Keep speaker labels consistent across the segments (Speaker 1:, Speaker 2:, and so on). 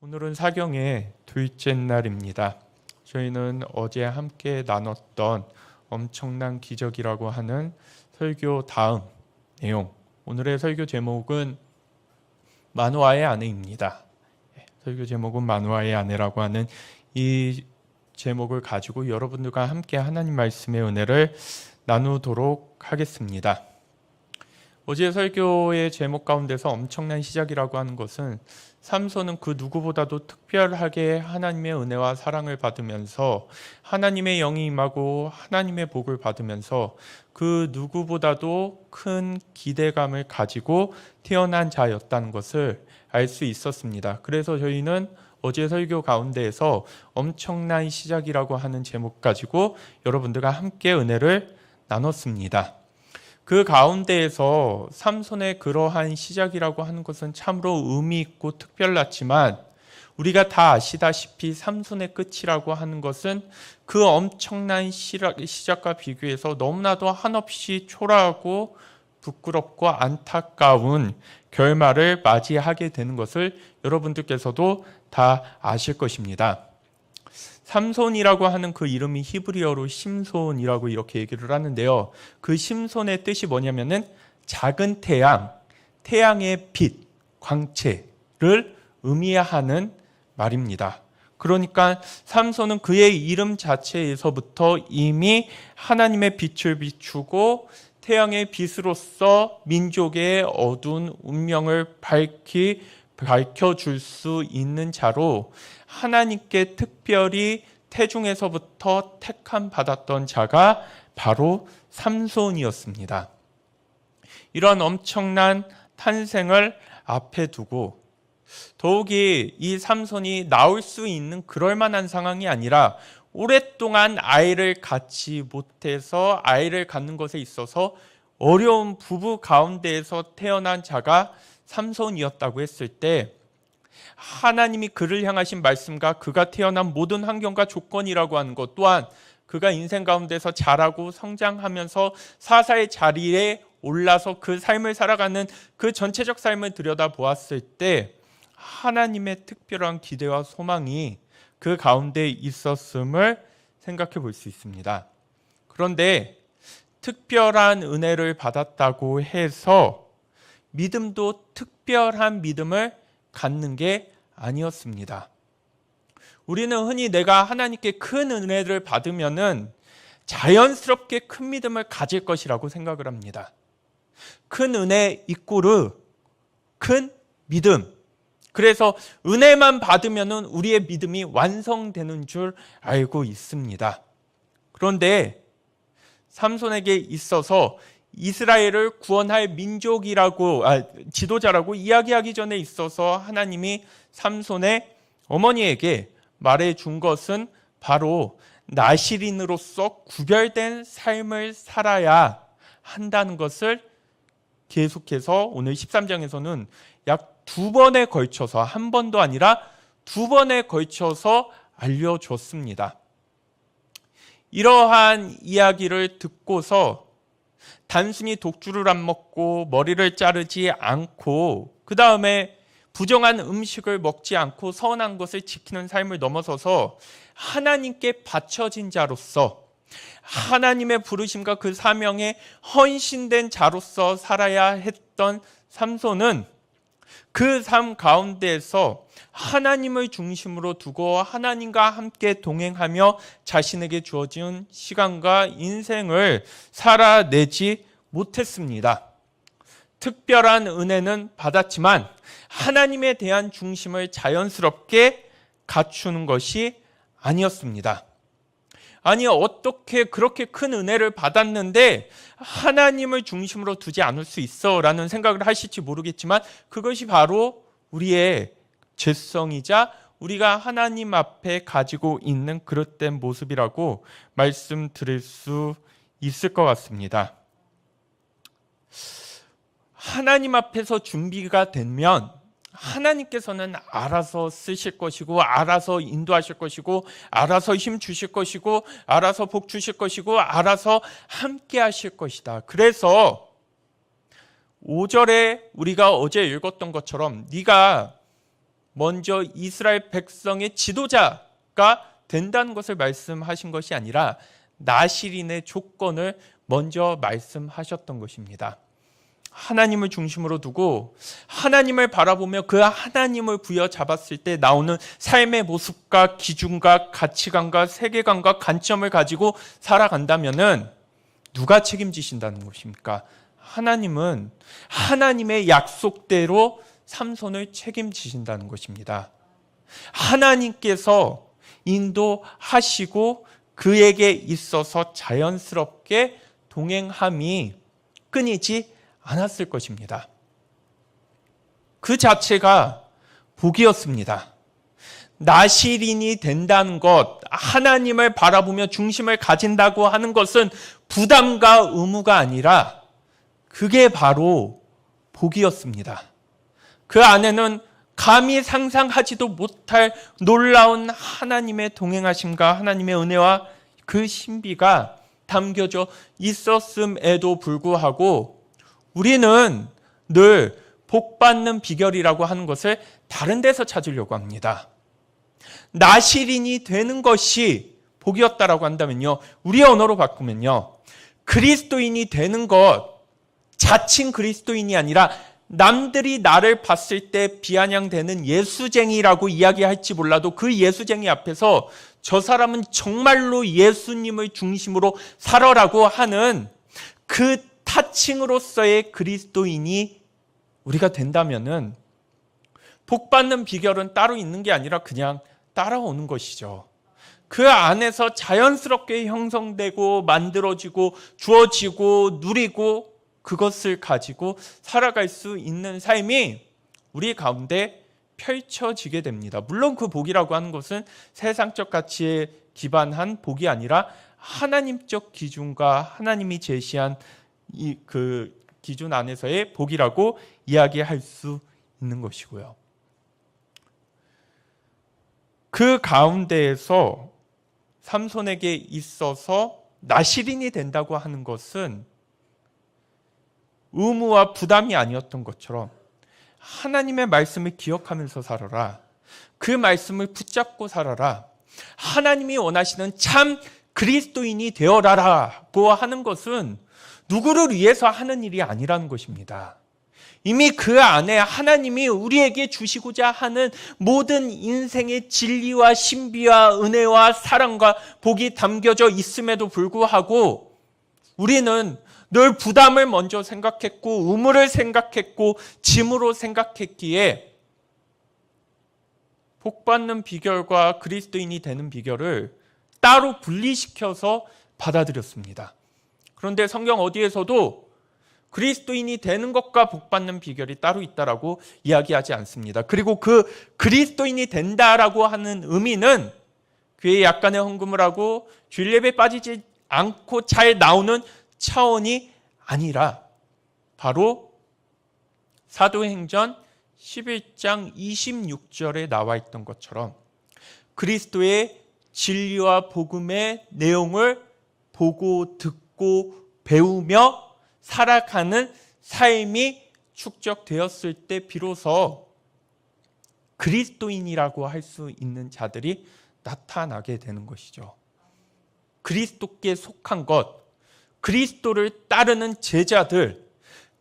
Speaker 1: 오늘은 사경의 둘째 날입니다. 저희는 어제 함께 나눴던 엄청난 기적이라고 하는 설교 다음 내용, 오늘의 설교 제목은 마누아의 아내입니다. 설교 제목은 마누아의 아내라고 하는 이 제목을 가지고 여러분들과 함께 하나님 말씀의 은혜를 나누도록 하겠습니다. 어제 설교의 제목 가운데서 엄청난 시작이라고 하는 것은 삼손은 그 누구보다도 특별하게 하나님의 은혜와 사랑을 받으면서 하나님의 영이 임하고 하나님의 복을 받으면서 그 누구보다도 큰 기대감을 가지고 태어난 자였다는 것을 알 수 있었습니다. 그래서 저희는 어제 설교 가운데에서 엄청난 시작이라고 하는 제목 가지고 여러분들과 함께 은혜를 나눴습니다. 그 가운데에서 삼손의 그러한 시작이라고 하는 것은 참으로 의미 있고 특별했지만 우리가 다 아시다시피 삼손의 끝이라고 하는 것은 그 엄청난 시작과 비교해서 너무나도 한없이 초라하고 부끄럽고 안타까운 결말을 맞이하게 되는 것을 여러분들께서도 다 아실 것입니다. 삼손이라고 하는 그 이름이 히브리어로 심손이라고 이렇게 얘기를 하는데요. 그 심손의 뜻이 뭐냐면은 작은 태양, 태양의 빛, 광채를 의미하는 말입니다. 그러니까 삼손은 그의 이름 자체에서부터 이미 하나님의 빛을 비추고 태양의 빛으로서 민족의 어두운 운명을 밝혀줄 수 있는 자로 하나님께 특별히 태중에서부터 택함 받았던 자가 바로 삼손이었습니다. 이런 엄청난 탄생을 앞에 두고 더욱이 이 삼손이 나올 수 있는 그럴 만한 상황이 아니라 오랫동안 아이를 갖지 못해서 아이를 갖는 것에 있어서 어려운 부부 가운데에서 태어난 자가 삼손이었다고 했을 때 하나님이 그를 향하신 말씀과 그가 태어난 모든 환경과 조건이라고 하는 것 또한 그가 인생 가운데서 자라고 성장하면서 사사의 자리에 올라서 그 삶을 살아가는 그 전체적 삶을 들여다보았을 때 하나님의 특별한 기대와 소망이 그 가운데 있었음을 생각해 볼 수 있습니다. 그런데 특별한 은혜를 받았다고 해서 믿음도 특별한 믿음을 갖는 게 아니었습니다. 우리는 흔히 내가 하나님께 큰 은혜를 받으면은 자연스럽게 큰 믿음을 가질 것이라고 생각을 합니다. 큰 은혜 이꼬르 큰 믿음. 그래서 은혜만 받으면은 우리의 믿음이 완성되는 줄 알고 있습니다. 그런데 삼손에게 있어서 이스라엘을 구원할 민족이라고 지도자라고 이야기하기 전에 있어서 하나님이 삼손의 어머니에게 말해준 것은 바로 나실인으로서 구별된 삶을 살아야 한다는 것을 계속해서 오늘 13장에서는 약 2번에 걸쳐서 한 번도 아니라 2번에 걸쳐서 알려줬습니다. 이러한 이야기를 듣고서 단순히 독주를 안 먹고 머리를 자르지 않고 그 다음에 부정한 음식을 먹지 않고 선한 것을 지키는 삶을 넘어서서 하나님께 바쳐진 자로서 하나님의 부르심과 그 사명에 헌신된 자로서 살아야 했던 삼손은 그 삶 가운데에서 하나님을 중심으로 두고 하나님과 함께 동행하며 자신에게 주어진 시간과 인생을 살아내지 못했습니다. 특별한 은혜는 받았지만 하나님에 대한 중심을 자연스럽게 갖추는 것이 아니었습니다. 아니 어떻게 그렇게 큰 은혜를 받았는데 하나님을 중심으로 두지 않을 수 있어 라는 생각을 하실지 모르겠지만 그것이 바로 우리의 죄성이자 우리가 하나님 앞에 가지고 있는 그릇된 모습이라고 말씀드릴 수 있을 것 같습니다. 하나님 앞에서 준비가 되면 하나님께서는 알아서 쓰실 것이고 알아서 인도하실 것이고 알아서 힘 주실 것이고 알아서 복 주실 것이고 알아서 함께 하실 것이다. 그래서 5절에 우리가 어제 읽었던 것처럼 네가 먼저 이스라엘 백성의 지도자가 된다는 것을 말씀하신 것이 아니라 나실인의 조건을 먼저 말씀하셨던 것입니다. 하나님을 중심으로 두고 하나님을 바라보며 그 하나님을 부여잡았을 때 나오는 삶의 모습과 기준과 가치관과 세계관과 관점을 가지고 살아간다면은 누가 책임지신다는 것입니까? 하나님은 하나님의 약속대로 삼손을 책임지신다는 것입니다. 하나님께서 인도하시고 그에게 있어서 자연스럽게 동행함이 끊이지 않았을 것입니다. 그 자체가 복이었습니다. 나실인이 된다는 것, 하나님을 바라보며 중심을 가진다고 하는 것은 부담과 의무가 아니라 그게 바로 복이었습니다. 그 안에는 감히 상상하지도 못할 놀라운 하나님의 동행하심과 하나님의 은혜와 그 신비가 담겨져 있었음에도 불구하고 우리는 늘 복받는 비결이라고 하는 것을 다른 데서 찾으려고 합니다. 나실인이 되는 것이 복이었다라고 한다면요, 우리 언어로 바꾸면요, 그리스도인이 되는 것, 자칭 그리스도인이 아니라 남들이 나를 봤을 때 비아냥대는 예수쟁이라고 이야기할지 몰라도 그 예수쟁이 앞에서 저 사람은 정말로 예수님을 중심으로 살아라고 하는 그 타칭으로서의 그리스도인이 우리가 된다면은 복받는 비결은 따로 있는 게 아니라 그냥 따라오는 것이죠. 그 안에서 자연스럽게 형성되고 만들어지고 주어지고 누리고 그것을 가지고 살아갈 수 있는 삶이 우리 가운데 펼쳐지게 됩니다. 물론 그 복이라고 하는 것은 세상적 가치에 기반한 복이 아니라 하나님적 기준과 하나님이 제시한 그 기준 안에서의 복이라고 이야기할 수 있는 것이고요. 그 가운데에서 삼손에게 있어서 나실인이 된다고 하는 것은 의무와 부담이 아니었던 것처럼 하나님의 말씀을 기억하면서 살아라. 그 말씀을 붙잡고 살아라. 하나님이 원하시는 참 그리스도인이 되어라라고 하는 것은 누구를 위해서 하는 일이 아니라는 것입니다. 이미 그 안에 하나님이 우리에게 주시고자 하는 모든 인생의 진리와 신비와 은혜와 사랑과 복이 담겨져 있음에도 불구하고 우리는 늘 부담을 먼저 생각했고 의무를 생각했고 짐으로 생각했기에 복받는 비결과 그리스도인이 되는 비결을 따로 분리시켜서 받아들였습니다. 그런데 성경 어디에서도 그리스도인이 되는 것과 복받는 비결이 따로 있다라고 이야기하지 않습니다. 그리고 그 그리스도인이 된다라고 하는 의미는 교회에 약간의 헌금을 하고 주일 예배에 빠지지 않고 잘 나오는 차원이 아니라 바로 사도행전 11장 26절에 나와 있던 것처럼 그리스도의 진리와 복음의 내용을 보고 듣고 배우며 살아가는 삶이 축적되었을 때 비로소 그리스도인이라고 할 수 있는 자들이 나타나게 되는 것이죠. 그리스도께 속한 것, 그리스도를 따르는 제자들,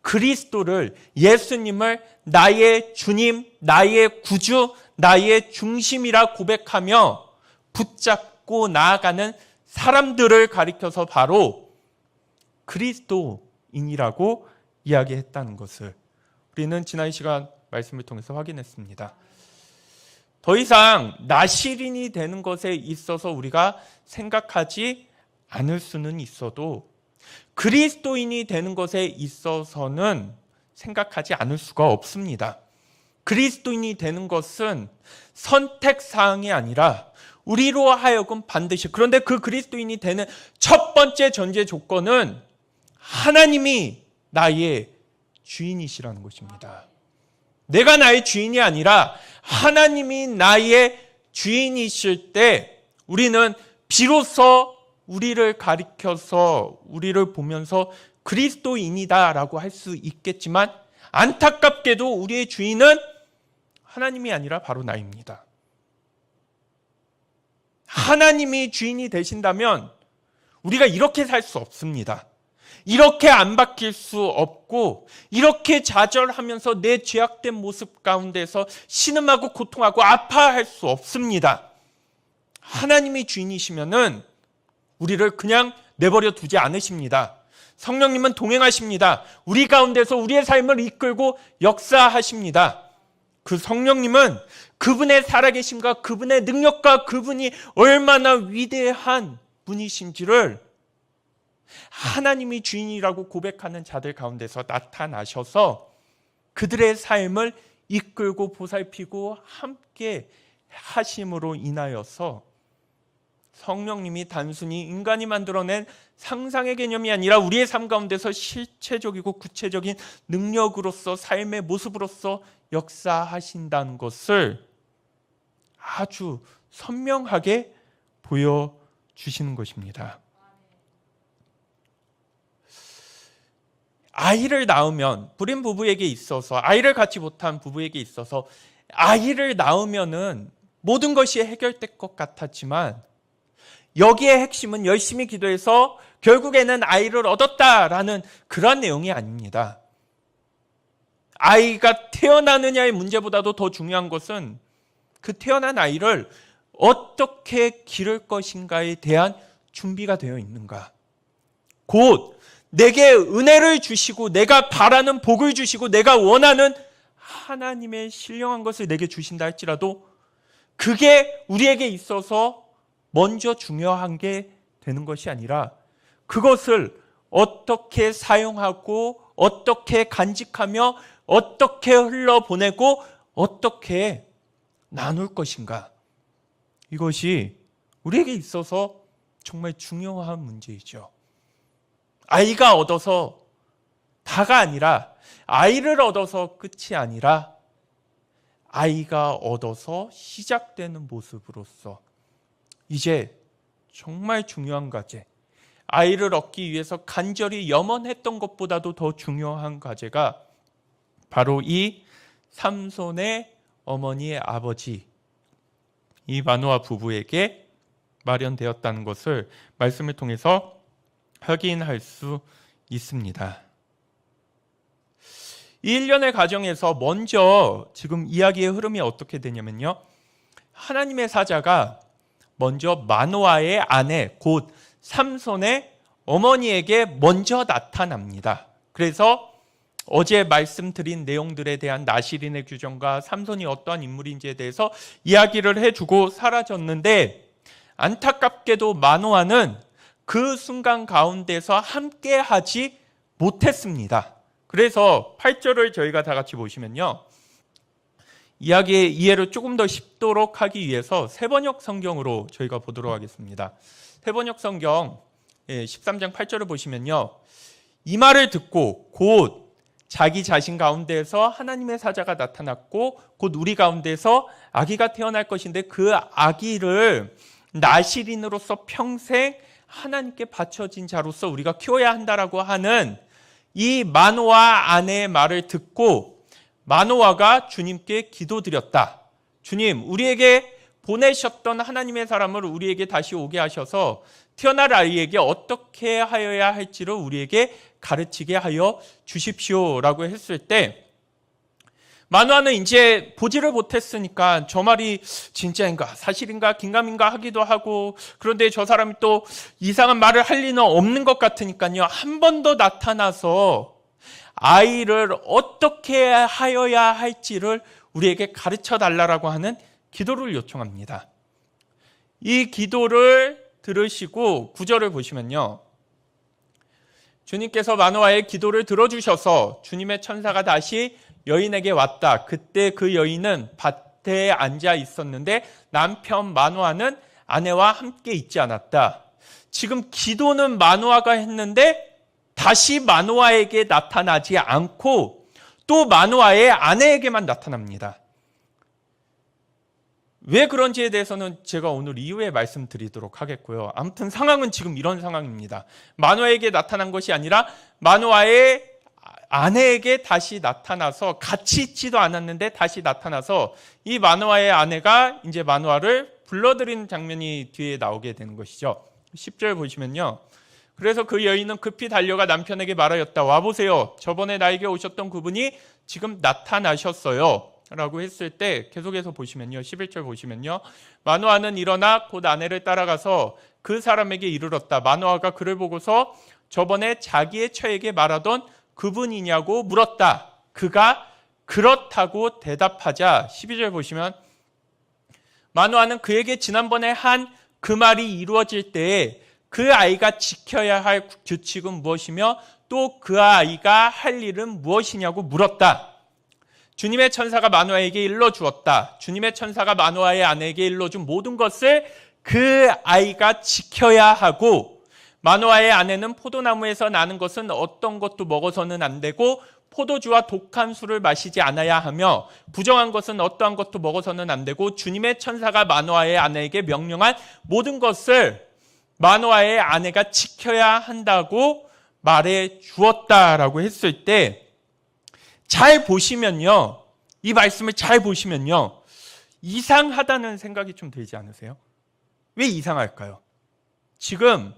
Speaker 1: 그리스도를, 예수님을 나의 주님, 나의 구주, 나의 중심이라 고백하며 붙잡고 나아가는 사람들을 가리켜서 바로 그리스도인이라고 이야기했다는 것을 우리는 지난 시간 말씀을 통해서 확인했습니다. 더 이상 나실인이 되는 것에 있어서 우리가 생각하지 않을 수는 있어도 그리스도인이 되는 것에 있어서는 생각하지 않을 수가 없습니다. 그리스도인이 되는 것은 선택사항이 아니라 우리로 하여금 반드시, 그런데 그 그리스도인이 되는 첫 번째 전제 조건은 하나님이 나의 주인이시라는 것입니다. 내가 나의 주인이 아니라 하나님이 나의 주인이실 때 우리는 비로소 우리를 가리켜서 우리를 보면서 그리스도인이다라고 할 수 있겠지만 안타깝게도 우리의 주인은 하나님이 아니라 바로 나입니다. 하나님이 주인이 되신다면 우리가 이렇게 살 수 없습니다. 이렇게 안 바뀔 수 없고 이렇게 좌절하면서 내 죄악된 모습 가운데서 신음하고 고통하고 아파할 수 없습니다. 하나님이 주인이시면은 우리를 그냥 내버려 두지 않으십니다. 성령님은 동행하십니다. 우리 가운데서 우리의 삶을 이끌고 역사하십니다. 그 성령님은 그분의 살아계심과 그분의 능력과 그분이 얼마나 위대한 분이신지를 하나님이 주인이라고 고백하는 자들 가운데서 나타나셔서 그들의 삶을 이끌고 보살피고 함께 하심으로 인하여서 성령님이 단순히 인간이 만들어낸 상상의 개념이 아니라 우리의 삶 가운데서 실체적이고 구체적인 능력으로서 삶의 모습으로서 역사하신다는 것을 아주 선명하게 보여주시는 것입니다. 아이를 낳으면 불임 부부에게 있어서 아이를 갖지 못한 부부에게 있어서 아이를 낳으면은 모든 것이 해결될 것 같았지만 여기에 핵심은 열심히 기도해서 결국에는 아이를 얻었다라는 그런 내용이 아닙니다. 아이가 태어나느냐의 문제보다도 더 중요한 것은 그 태어난 아이를 어떻게 기를 것인가에 대한 준비가 되어 있는가. 곧 내게 은혜를 주시고 내가 바라는 복을 주시고 내가 원하는 하나님의 신령한 것을 내게 주신다 할지라도 그게 우리에게 있어서 먼저 중요한 게 되는 것이 아니라 그것을 어떻게 사용하고 어떻게 간직하며 어떻게 흘러보내고 어떻게 나눌 것인가. 이것이 우리에게 있어서 정말 중요한 문제이죠. 아이가 얻어서 다가 아니라 아이를 얻어서 끝이 아니라 아이가 얻어서 시작되는 모습으로서 이제 정말 중요한 과제, 아이를 얻기 위해서 간절히 염원했던 것보다도 더 중요한 과제가 바로 이 삼손의 어머니의 아버지 이 마노아 부부에게 마련되었다는 것을 말씀을 통해서 확인할 수 있습니다. 이 일련의 과정에서 먼저 지금 이야기의 흐름이 어떻게 되냐면요. 하나님의 사자가 먼저 마노아의 아내 곧 삼손의 어머니에게 먼저 나타납니다. 그래서 어제 말씀드린 내용들에 대한 나시린의 규정과 삼손이 어떠한 인물인지에 대해서 이야기를 해주고 사라졌는데 안타깝게도 마노아는 그 순간 가운데서 함께 하지 못했습니다. 그래서 8절을 저희가 다 같이 보시면요. 이야기의 이해를 조금 더 쉽도록 하기 위해서 세번역 성경으로 저희가 보도록 하겠습니다. 세번역 성경 13장 8절을 보시면요. 이 말을 듣고 곧 자기 자신 가운데에서 하나님의 사자가 나타났고 곧 우리 가운데서 아기가 태어날 것인데 그 아기를 나시린으로서 평생 하나님께 바쳐진 자로서 우리가 키워야 한다라고 하는 이 마노아 아내의 말을 듣고 마노아가 주님께 기도드렸다. 주님, 우리에게 보내셨던 하나님의 사람을 우리에게 다시 오게 하셔서 태어날 아이에게 어떻게 하여야 할지를 우리에게 가르치게 하여 주십시오라고 했을 때 마노아는 이제 보지를 못했으니까 저 말이 진짜인가 사실인가 긴가민가 하기도 하고 그런데 저 사람이 또 이상한 말을 할 리는 없는 것 같으니까요. 한 번 더 나타나서 아이를 어떻게 하여야 할지를 우리에게 가르쳐 달라고 하는 기도를 요청합니다. 이 기도를 들으시고 9절을 보시면요. 주님께서 마노아의 기도를 들어주셔서 주님의 천사가 다시 여인에게 왔다. 그때 그 여인은 밭에 앉아 있었는데 남편 마노아는 아내와 함께 있지 않았다. 지금 기도는 마노아가 했는데 다시 마노아에게 나타나지 않고 또 마노아의 아내에게만 나타납니다. 왜 그런지에 대해서는 제가 오늘 이후에 말씀드리도록 하겠고요. 아무튼 상황은 지금 이런 상황입니다. 마노아에게 나타난 것이 아니라 마노아의 아내에게 다시 나타나서 같이 있지도 않았는데 다시 나타나서 이 마노아의 아내가 이제 마노아를 불러들이는 장면이 뒤에 나오게 되는 것이죠. 10절 보시면요. 그래서 그 여인은 급히 달려가 남편에게 말하였다. 와보세요. 저번에 나에게 오셨던 그분이 지금 나타나셨어요. 라고 했을 때 계속해서 보시면요. 11절 보시면요. 마노아는 일어나 곧 아내를 따라가서 그 사람에게 이르렀다. 마노아가 그를 보고서 저번에 자기의 처에게 말하던 그분이냐고 물었다. 그가 그렇다고 대답하자 12절 보시면 마노아는 그에게 지난번에 한 그 말이 이루어질 때에 그 아이가 지켜야 할 규칙은 무엇이며 또 그 아이가 할 일은 무엇이냐고 물었다. 주님의 천사가 마노아에게 일러주었다. 주님의 천사가 마노아의 아내에게 일러준 모든 것을 그 아이가 지켜야 하고 마노아의 아내는 포도나무에서 나는 것은 어떤 것도 먹어서는 안 되고 포도주와 독한 술을 마시지 않아야 하며 부정한 것은 어떠한 것도 먹어서는 안 되고 주님의 천사가 마노아의 아내에게 명령한 모든 것을 마노아의 아내가 지켜야 한다고 말해 주었다라고 했을 때 잘 보시면요. 이 말씀을 잘 보시면요. 이상하다는 생각이 좀 들지 않으세요? 왜 이상할까요? 지금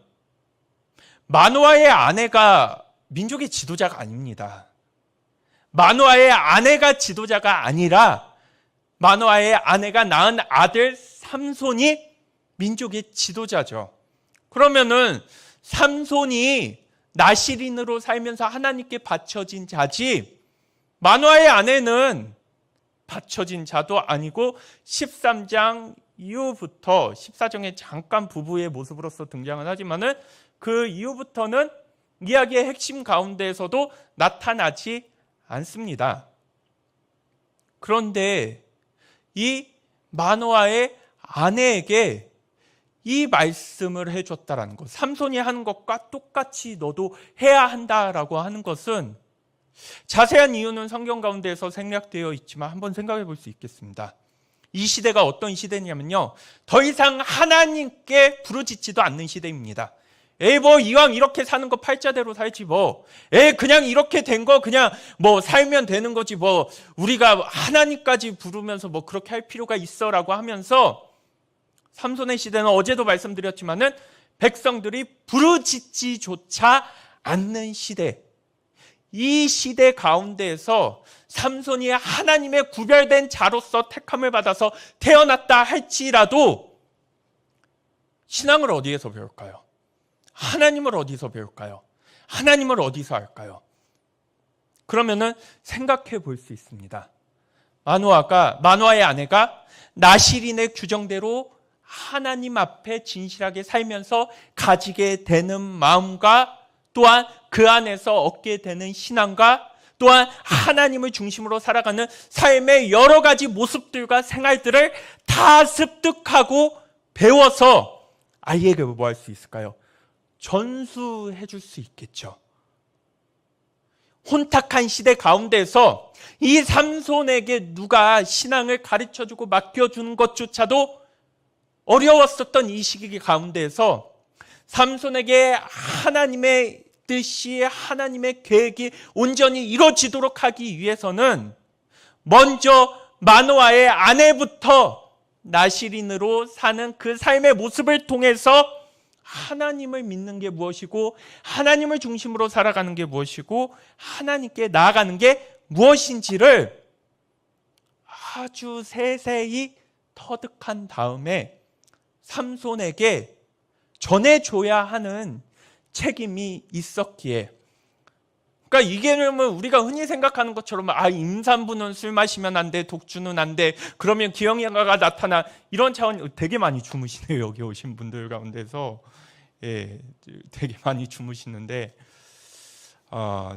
Speaker 1: 마노아의 아내가 민족의 지도자가 아닙니다. 마노아의 아내가 지도자가 아니라 마노아의 아내가 낳은 아들 삼손이 민족의 지도자죠. 그러면은 삼손이 나실인으로 살면서 하나님께 바쳐진 자지 마노아의 아내는 바쳐진 자도 아니고 13장 이후부터 14장에 잠깐 부부의 모습으로서 등장은 하지만은 그 이후부터는 이야기의 핵심 가운데에서도 나타나지 않습니다. 그런데 이 마노아의 아내에게 이 말씀을 해줬다라는 것, 삼손이 하는 것과 똑같이 너도 해야 한다라고 하는 것은 자세한 이유는 성경 가운데에서 생략되어 있지만 한번 생각해 볼 수 있겠습니다. 이 시대가 어떤 시대냐면요. 더 이상 하나님께 부르짖지도 않는 시대입니다. 뭐 이왕 이렇게 사는 거 팔자대로 살지 뭐. 그냥 이렇게 된 거 그냥 뭐 살면 되는 거지 뭐 우리가 하나님까지 부르면서 뭐 그렇게 할 필요가 있어라고 하면서 삼손의 시대는 어제도 말씀드렸지만은 백성들이 부르짖지조차 않는 시대. 이 시대 가운데에서 삼손이 하나님의 구별된 자로서 택함을 받아서 태어났다 할지라도 신앙을 어디에서 배울까요? 하나님을 어디서 배울까요? 하나님을 어디서 알까요? 그러면은 생각해 볼 수 있습니다. 마노아의 아내가 나실인의 규정대로 하나님 앞에 진실하게 살면서 가지게 되는 마음과 또한 그 안에서 얻게 되는 신앙과 또한 하나님을 중심으로 살아가는 삶의 여러 가지 모습들과 생활들을 다 습득하고 배워서 아이에게 뭐 할 수 있을까요? 전수해 줄 수 있겠죠. 혼탁한 시대 가운데서 이 삼손에게 누가 신앙을 가르쳐주고 맡겨주는 것조차도 어려웠었던 이 시기 가운데에서 삼손에게 하나님의 뜻이 하나님의 계획이 온전히 이루어지도록 하기 위해서는 먼저 마노아의 아내부터 나실인으로 사는 그 삶의 모습을 통해서 하나님을 믿는 게 무엇이고 하나님을 중심으로 살아가는 게 무엇이고 하나님께 나아가는 게 무엇인지를 아주 세세히 터득한 다음에 삼손에게 전해줘야 하는 책임이 있었기에 그러니까 이게 우리가 흔히 생각하는 것처럼 임산부는 술 마시면 안 돼, 독주는 안 돼, 그러면 기형아가 나타나 이런 차원 되게 많이 주무시네요. 여기 오신 분들 가운데서 되게 많이 주무시는데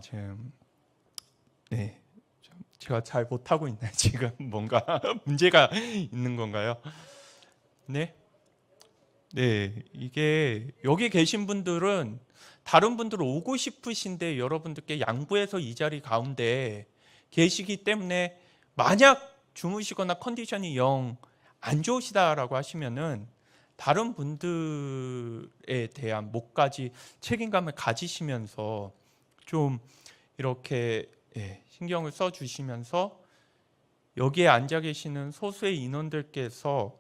Speaker 1: 지금 제가 잘 못하고 있나요? 지금 뭔가 문제가 있는 건가요? 네, 이게 여기 계신 분들은 다른 분들 오고 싶으신데 여러분들께 양보해서 이 자리 가운데 계시기 때문에 만약 주무시거나 컨디션이 영 안 좋으시다라고 하시면은 다른 분들에 대한 목까지 책임감을 가지시면서 좀 이렇게 신경을 써주시면서 여기에 앉아 계시는 소수의 인원들께서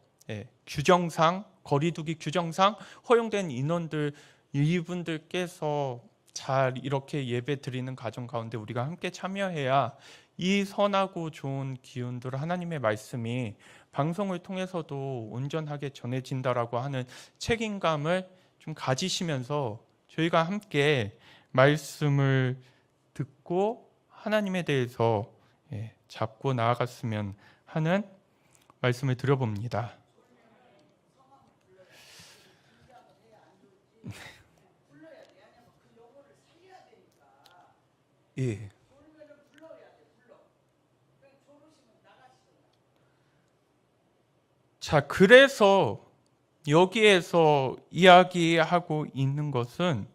Speaker 1: 규정상, 거리두기 규정상 허용된 인원들, 이분들께서 잘 이렇게 예배 드리는 가정 가운데 우리가 함께 참여해야 이 선하고 좋은 기운들, 하나님의 말씀이 방송을 통해서도 온전하게 전해진다라고 하는 책임감을 좀 가지시면서 저희가 함께 말씀을 듣고 하나님에 대해서 잡고 나아갔으면 하는 말씀을 드려봅니다. 예. 자, 그래서 여기에서 이야기하고 있는 것은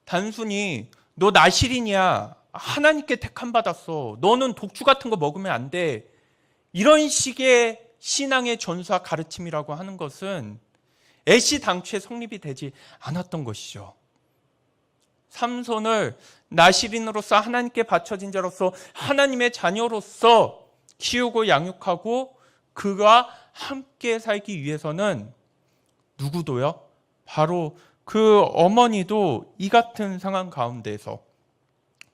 Speaker 1: 단순히 너 나실이냐, 하나님께 택함 받았어, 너는 독주 같은 거 먹으면 안 돼, 이런 식의 신앙의 전수와 가르침이라고 하는 것은 애시당초에 성립이 되지 않았던 것이죠. 삼손을 나실인으로서 하나님께 바쳐진 자로서 하나님의 자녀로서 키우고 양육하고 그가 함께 살기 위해서는 누구도요? 바로 그 어머니도 이 같은 상황 가운데서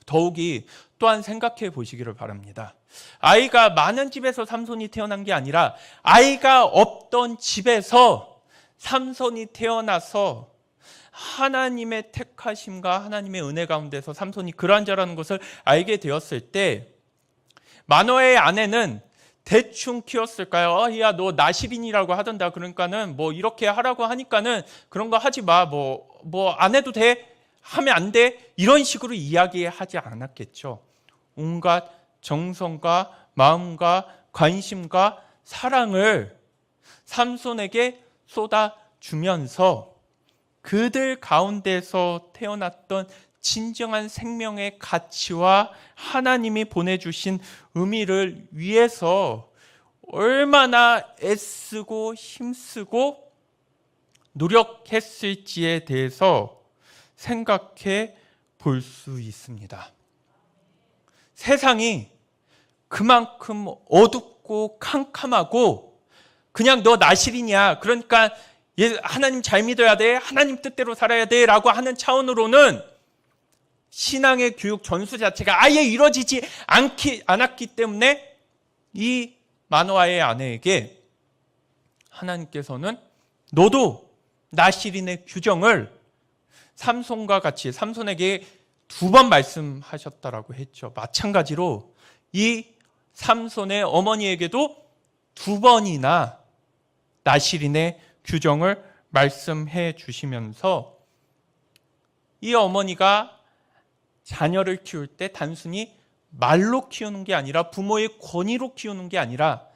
Speaker 1: 더욱이 또한 생각해 보시기를 바랍니다. 아이가 많은 집에서 삼손이 태어난 게 아니라 아이가 없던 집에서 삼손이 태어나서 하나님의 택하심과 하나님의 은혜 가운데서 삼손이 그러한 자라는 것을 알게 되었을 때 마노아의 아내는 대충 키웠을까요? 야, 너 나실인이라고 하던다. 그러니까는 뭐 이렇게 하라고 하니까는 그런 거 하지 마. 뭐 안 해도 돼. 하면 안 돼. 이런 식으로 이야기하지 않았겠죠. 온갖 정성과 마음과 관심과 사랑을 삼손에게 쏟아주면서 그들 가운데서 태어났던 진정한 생명의 가치와 하나님이 보내주신 의미를 위해서 얼마나 애쓰고 힘쓰고 노력했을지에 대해서 생각해 볼 수 있습니다. 세상이 그만큼 어둡고 캄캄하고 그냥 너 나실이냐, 그러니까 하나님 잘 믿어야 돼, 하나님 뜻대로 살아야 돼 라고 하는 차원으로는 신앙의 교육 전수 자체가 아예 이루어지지 않았기 때문에 이 마노아의 아내에게 하나님께서는 너도 나실인의 규정을 삼손과 같이 삼손에게 2번 말씀하셨다라고 했죠. 마찬가지로 이 삼손의 어머니에게도 2번이나 나실인의 규정을 말씀해 주시면서 이 어머니가 자녀를 키울 때 단순히 말로 키우는 게 아니라 부모의 권위로 키우는 게 아니라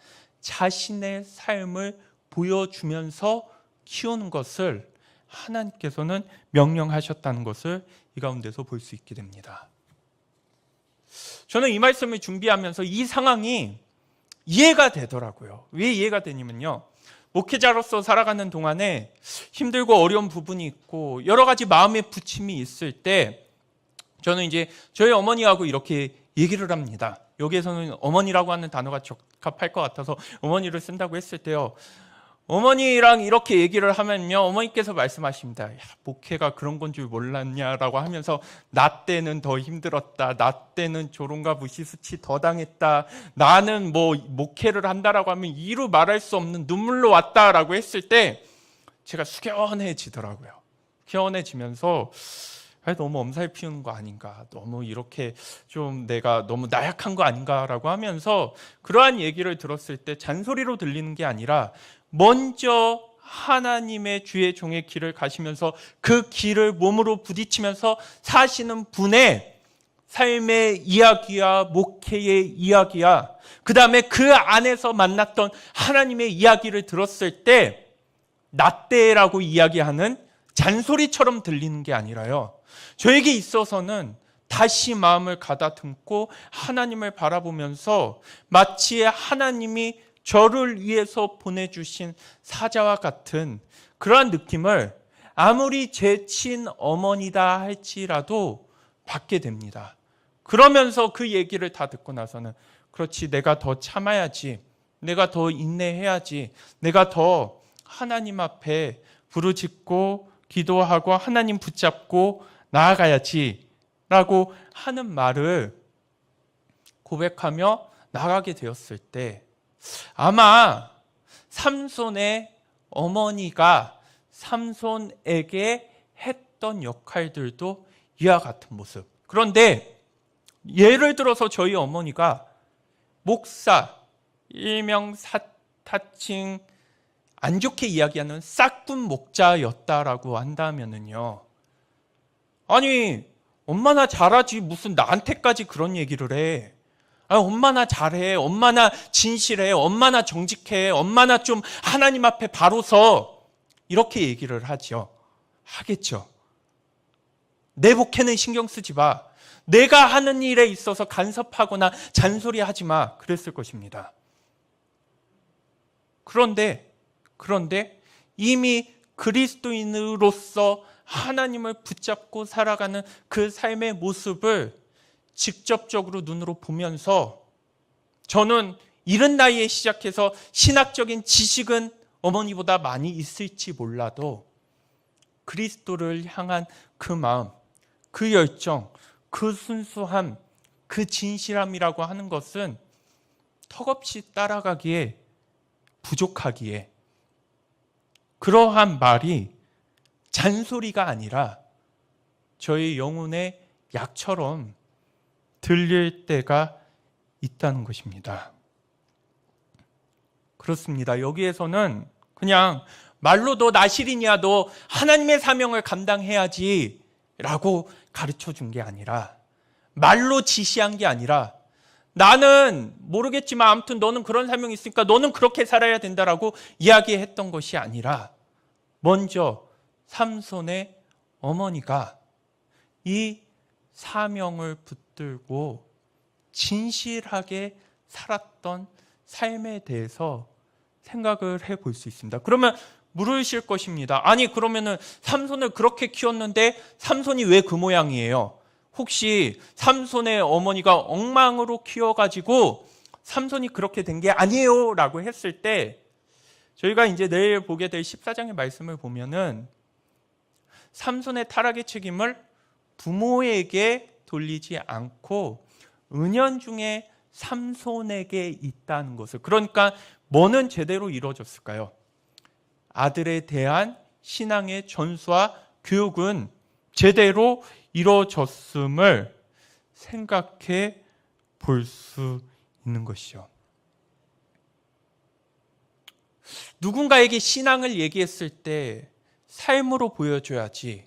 Speaker 1: 자신의 삶을 보여주면서 키우는 것을 하나님께서는 명령하셨다는 것을 이 가운데서 볼 수 있게 됩니다. 저는 이 말씀을 준비하면서 이 상황이 이해가 되더라고요. 왜 이해가 되냐면요, 목회자로서 살아가는 동안에 힘들고 어려운 부분이 있고 여러 가지 마음의 부침이 있을 때 저는 이제 저희 어머니하고 이렇게 얘기를 합니다. 여기에서는 어머니라고 하는 단어가 적합할 것 같아서 어머니를 쓴다고 했을 때요, 어머니랑 이렇게 얘기를 하면요, 어머니께서 말씀하십니다. 야, 목회가 그런 건 줄 몰랐냐라고 하면서 나 때는 더 힘들었다, 나 때는 조롱과 무시수치 더 당했다, 나는 뭐 목회를 한다라고 하면 이루 말할 수 없는 눈물로 왔다라고 했을 때 제가 숙연해지더라고요. 숙연해지면서 너무 엄살 피우는 거 아닌가, 너무 이렇게 좀 내가 너무 나약한 거 아닌가라고 하면서 그러한 얘기를 들었을 때 잔소리로 들리는 게 아니라 먼저 하나님의 주의 종의 길을 가시면서 그 길을 몸으로 부딪히면서 사시는 분의 삶의 이야기야, 목회의 이야기야, 그 다음에 그 안에서 만났던 하나님의 이야기를 들었을 때 나때라고 이야기하는 잔소리처럼 들리는 게 아니라요, 저에게 있어서는 다시 마음을 가다듬고 하나님을 바라보면서 마치 하나님이 저를 위해서 보내주신 사자와 같은 그러한 느낌을 아무리 제 친어머니다 할지라도 받게 됩니다. 그러면서 그 얘기를 다 듣고 나서는 그렇지, 내가 더 참아야지, 내가 더 인내해야지, 내가 더 하나님 앞에 부르짖고 기도하고 하나님 붙잡고 나아가야지 라고 하는 말을 고백하며 나가게 되었을 때 아마 삼손의 어머니가 삼손에게 했던 역할들도 이와 같은 모습. 그런데 예를 들어서 저희 어머니가 목사, 일명 타칭 안 좋게 이야기하는 싹군 목자였다라고 한다면은요, 아니 엄마나 잘하지 무슨 나한테까지 그런 얘기를 해. 아니, 엄마나 잘해, 엄마나 진실해, 엄마나 정직해, 엄마나 좀 하나님 앞에 바로 서, 이렇게 얘기를 하겠죠. 내 복혜는 신경 쓰지 마, 내가 하는 일에 있어서 간섭하거나 잔소리하지 마, 그랬을 것입니다. 그런데 이미 그리스도인으로서 하나님을 붙잡고 살아가는 그 삶의 모습을 직접적으로 눈으로 보면서 저는 이른 나이에 시작해서 신학적인 지식은 어머니보다 많이 있을지 몰라도 그리스도를 향한 그 마음, 그 열정, 그 순수함, 그 진실함이라고 하는 것은 턱없이 따라가기에 부족하기에 그러한 말이 잔소리가 아니라 저희 영혼의 약처럼 들릴 때가 있다는 것입니다. 그렇습니다. 여기에서는 그냥 말로 너 나실이냐, 너 하나님의 사명을 감당해야지 라고 가르쳐 준 게 아니라, 말로 지시한 게 아니라, 나는 모르겠지만 아무튼 너는 그런 사명이 있으니까 너는 그렇게 살아야 된다라고 이야기했던 것이 아니라, 먼저 삼손의 어머니가 이 사명을 붙들고 진실하게 살았던 삶에 대해서 생각을 해볼 수 있습니다. 그러면 물으실 것입니다. 아니 그러면은 삼손을 그렇게 키웠는데 삼손이 왜 그 모양이에요? 혹시 삼손의 어머니가 엉망으로 키워가지고 삼손이 그렇게 된 게 아니에요 라고 했을 때, 저희가 이제 내일 보게 될 14장의 말씀을 보면은 삼손의 타락의 책임을 부모에게 돌리지 않고 은연중에 삼손에게 있다는 것을, 그러니까 뭐는 제대로 이루어졌을까요? 아들에 대한 신앙의 전수와 교육은 제대로 이루어졌음을 생각해 볼 수 있는 것이죠. 누군가에게 신앙을 얘기했을 때 삶으로 보여줘야지,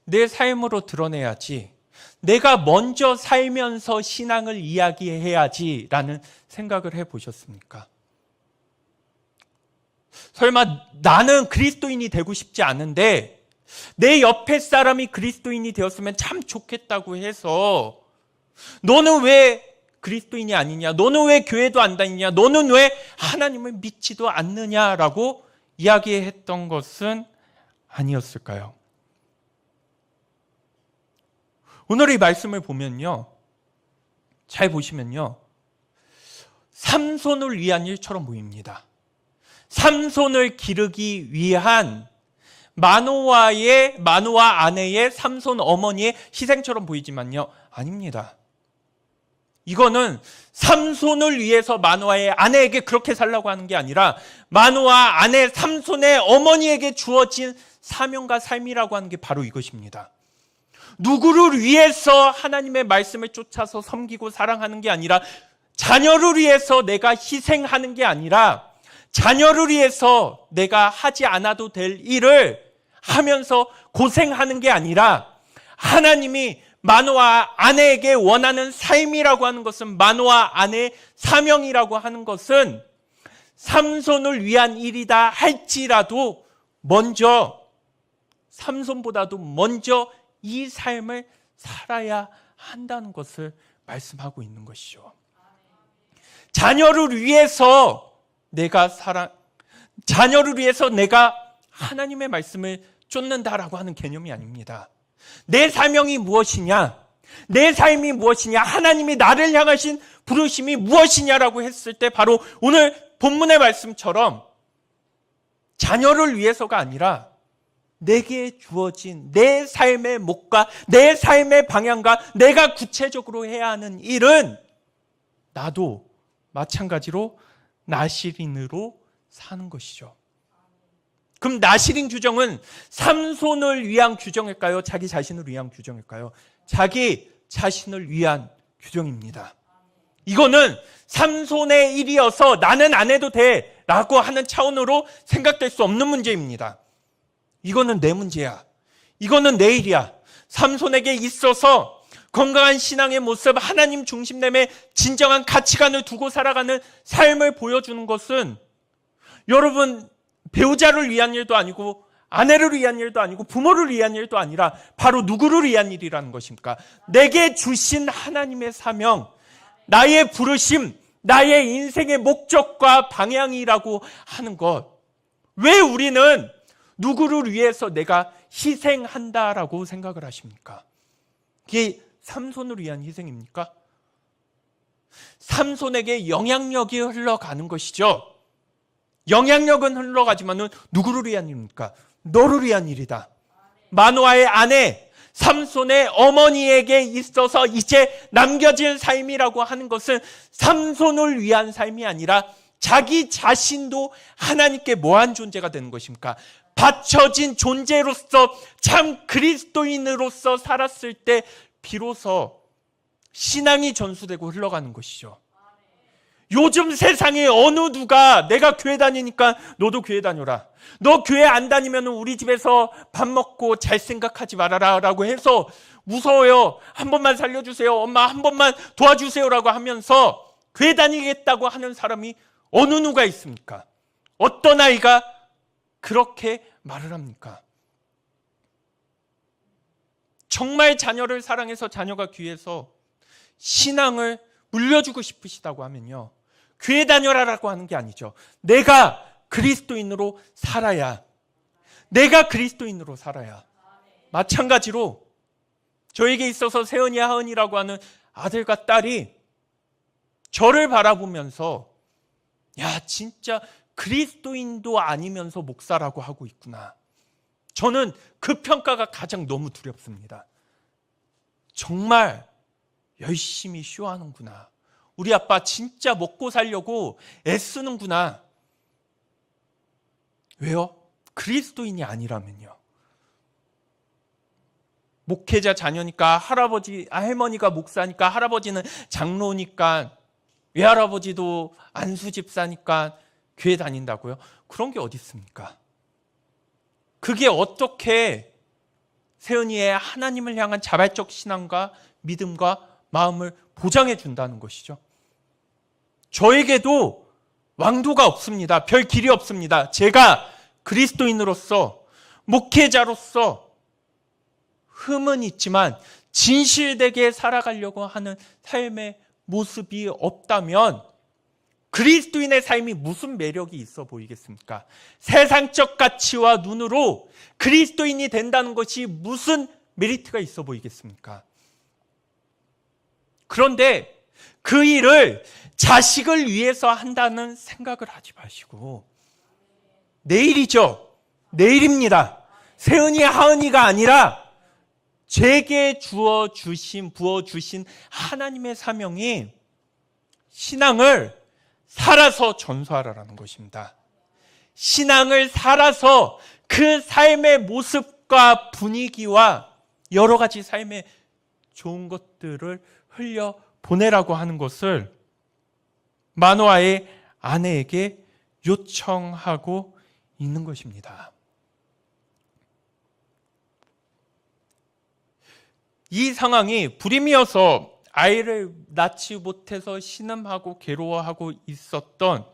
Speaker 1: 내 삶으로 드러내야지, 내가 먼저 살면서 신앙을 이야기해야지라는 생각을 해보셨습니까? 설마 나는 그리스도인이 되고 싶지 않은데 내 옆에 사람이 그리스도인이 되었으면 참 좋겠다고 해서 너는 왜 그리스도인이 아니냐, 너는 왜 교회도 안 다니냐, 너는 왜 하나님을 믿지도 않느냐라고 이야기했던 것은 아니었을까요? 오늘 이 말씀을 보면요, 잘 보시면요, 삼손을 위한 일처럼 보입니다. 삼손을 기르기 위한 마노아 아내의 삼손 어머니의 희생처럼 보이지만요, 아닙니다. 이거는 삼손을 위해서 마노아의 아내에게 그렇게 살라고 하는 게 아니라 마노아 아내 삼손의 어머니에게 주어진 사명과 삶이라고 하는 게 바로 이것입니다. 누구를 위해서 하나님의 말씀을 쫓아서 섬기고 사랑하는 게 아니라, 자녀를 위해서 내가 희생하는 게 아니라, 자녀를 위해서 내가 하지 않아도 될 일을 하면서 고생하는 게 아니라, 하나님이 마노아 아내에게 원하는 삶이라고 하는 것은, 마노아 아내의 사명이라고 하는 것은 삼손을 위한 일이다 할지라도 먼저, 삼손보다도 먼저 이 삶을 살아야 한다는 것을 말씀하고 있는 것이죠. 자녀를 위해서 자녀를 위해서 내가 하나님의 말씀을 쫓는다라고 하는 개념이 아닙니다. 내 사명이 무엇이냐? 내 삶이 무엇이냐, 하나님이 나를 향하신 부르심이 무엇이냐라고 했을 때 바로 오늘 본문의 말씀처럼 자녀를 위해서가 아니라 내게 주어진 내 삶의 목과 내 삶의 방향과 내가 구체적으로 해야 하는 일은 나도 마찬가지로 나실인으로 사는 것이죠. 그럼 나실인 규정은 삼손을 위한 규정일까요? 자기 자신을 위한 규정일까요? 자기 자신을 위한 규정입니다. 이거는 삼손의 일이어서 나는 안 해도 돼 라고 하는 차원으로 생각될 수 없는 문제입니다. 이거는 내 문제야. 이거는 내 일이야. 삼손에게 있어서 건강한 신앙의 모습, 하나님 중심됨의 진정한 가치관을 두고 살아가는 삶을 보여주는 것은 여러분 배우자를 위한 일도 아니고 아내를 위한 일도 아니고 부모를 위한 일도 아니라 바로 누구를 위한 일이라는 것입니까? 내게 주신 하나님의 사명, 나의 부르심, 나의 인생의 목적과 방향이라고 하는 것. 왜 우리는 누구를 위해서 내가 희생한다라고 생각을 하십니까? 그게 삼손을 위한 희생입니까? 삼손에게 영향력이 흘러가는 것이죠. 영향력은 흘러가지만은 누구를 위한 일입니까? 너를 위한 일이다. 마노아의 아내 삼손의 어머니에게 있어서 이제 남겨질 삶이라고 하는 것은 삼손을 위한 삶이 아니라 자기 자신도 하나님께 뭐한 존재가 되는 것입니까? 바쳐진 존재로서 참 그리스도인으로서 살았을 때 비로소 신앙이 전수되고 흘러가는 것이죠. 요즘 세상에 어느 누가 내가 교회 다니니까 너도 교회 다녀라. 너 교회 안 다니면 우리 집에서 밥 먹고 잘 생각하지 말아라 라고 해서 무서워요. 한 번만 살려주세요. 엄마 한 번만 도와주세요 라고 하면서 교회 다니겠다고 하는 사람이 어느 누가 있습니까? 어떤 아이가 그렇게 말을 합니까? 정말 자녀를 사랑해서 자녀가 귀해서 신앙을 물려주고 싶으시다고 하면요, 교회 다녀라라고 하는 게 아니죠. 내가 그리스도인으로 살아야, 내가 그리스도인으로 살아야. 마찬가지로 저에게 있어서 세은이, 하은이라고 하는 아들과 딸이 저를 바라보면서 야, 진짜 그리스도인도 아니면서 목사라고 하고 있구나. 저는 그 평가가 가장 너무 두렵습니다. 정말 열심히 쇼하는구나. 우리 아빠 진짜 먹고 살려고 애쓰는구나. 왜요? 그리스도인이 아니라면요. 목회자 자녀니까 할머니가 목사니까, 할아버지는 장로니까, 외할아버지도 안수 집사니까 교회 다닌다고요? 그런 게 어디 있습니까? 그게 어떻게 세은이의 하나님을 향한 자발적 신앙과 믿음과 마음을 보장해 준다는 것이죠. 저에게도 왕도가 없습니다. 별 길이 없습니다. 제가 그리스도인으로서, 목회자로서 흠은 있지만 진실되게 살아가려고 하는 삶의 모습이 없다면 그리스도인의 삶이 무슨 매력이 있어 보이겠습니까? 세상적 가치와 눈으로 그리스도인이 된다는 것이 무슨 메리트가 있어 보이겠습니까? 그런데 그 일을 자식을 위해서 한다는 생각을 하지 마시고, 내일이죠. 내일입니다. 세은이, 하은이가 아니라 제게 부어주신 하나님의 사명이 신앙을 살아서 전수하라는 것입니다. 신앙을 살아서 그 삶의 모습과 분위기와 여러 가지 삶의 좋은 것들을 흘려보내라고 하는 것을 마노아의 아내에게 요청하고 있는 것입니다. 이 상황이 불임이어서 아이를 낳지 못해서 신음하고 괴로워하고 있었던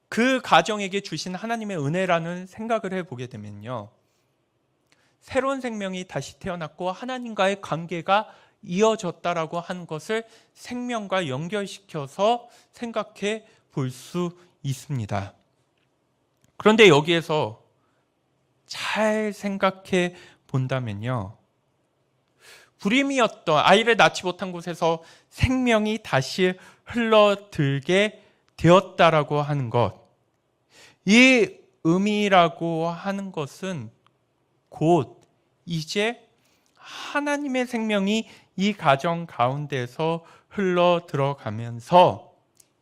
Speaker 1: 그 가정에게 주신 하나님의 은혜라는 생각을 해보게 되면요, 새로운 생명이 다시 태어났고 하나님과의 관계가 이어졌다라고 하는 것을 생명과 연결시켜서 생각해 볼 수 있습니다. 그런데 여기에서 잘 생각해 본다면요, 불임이었던 아이를 낳지 못한 곳에서 생명이 다시 흘러들게 되었다라고 하는 것. 이 의미라고 하는 것은 곧 이제 하나님의 생명이 이 가정 가운데서 흘러 들어가면서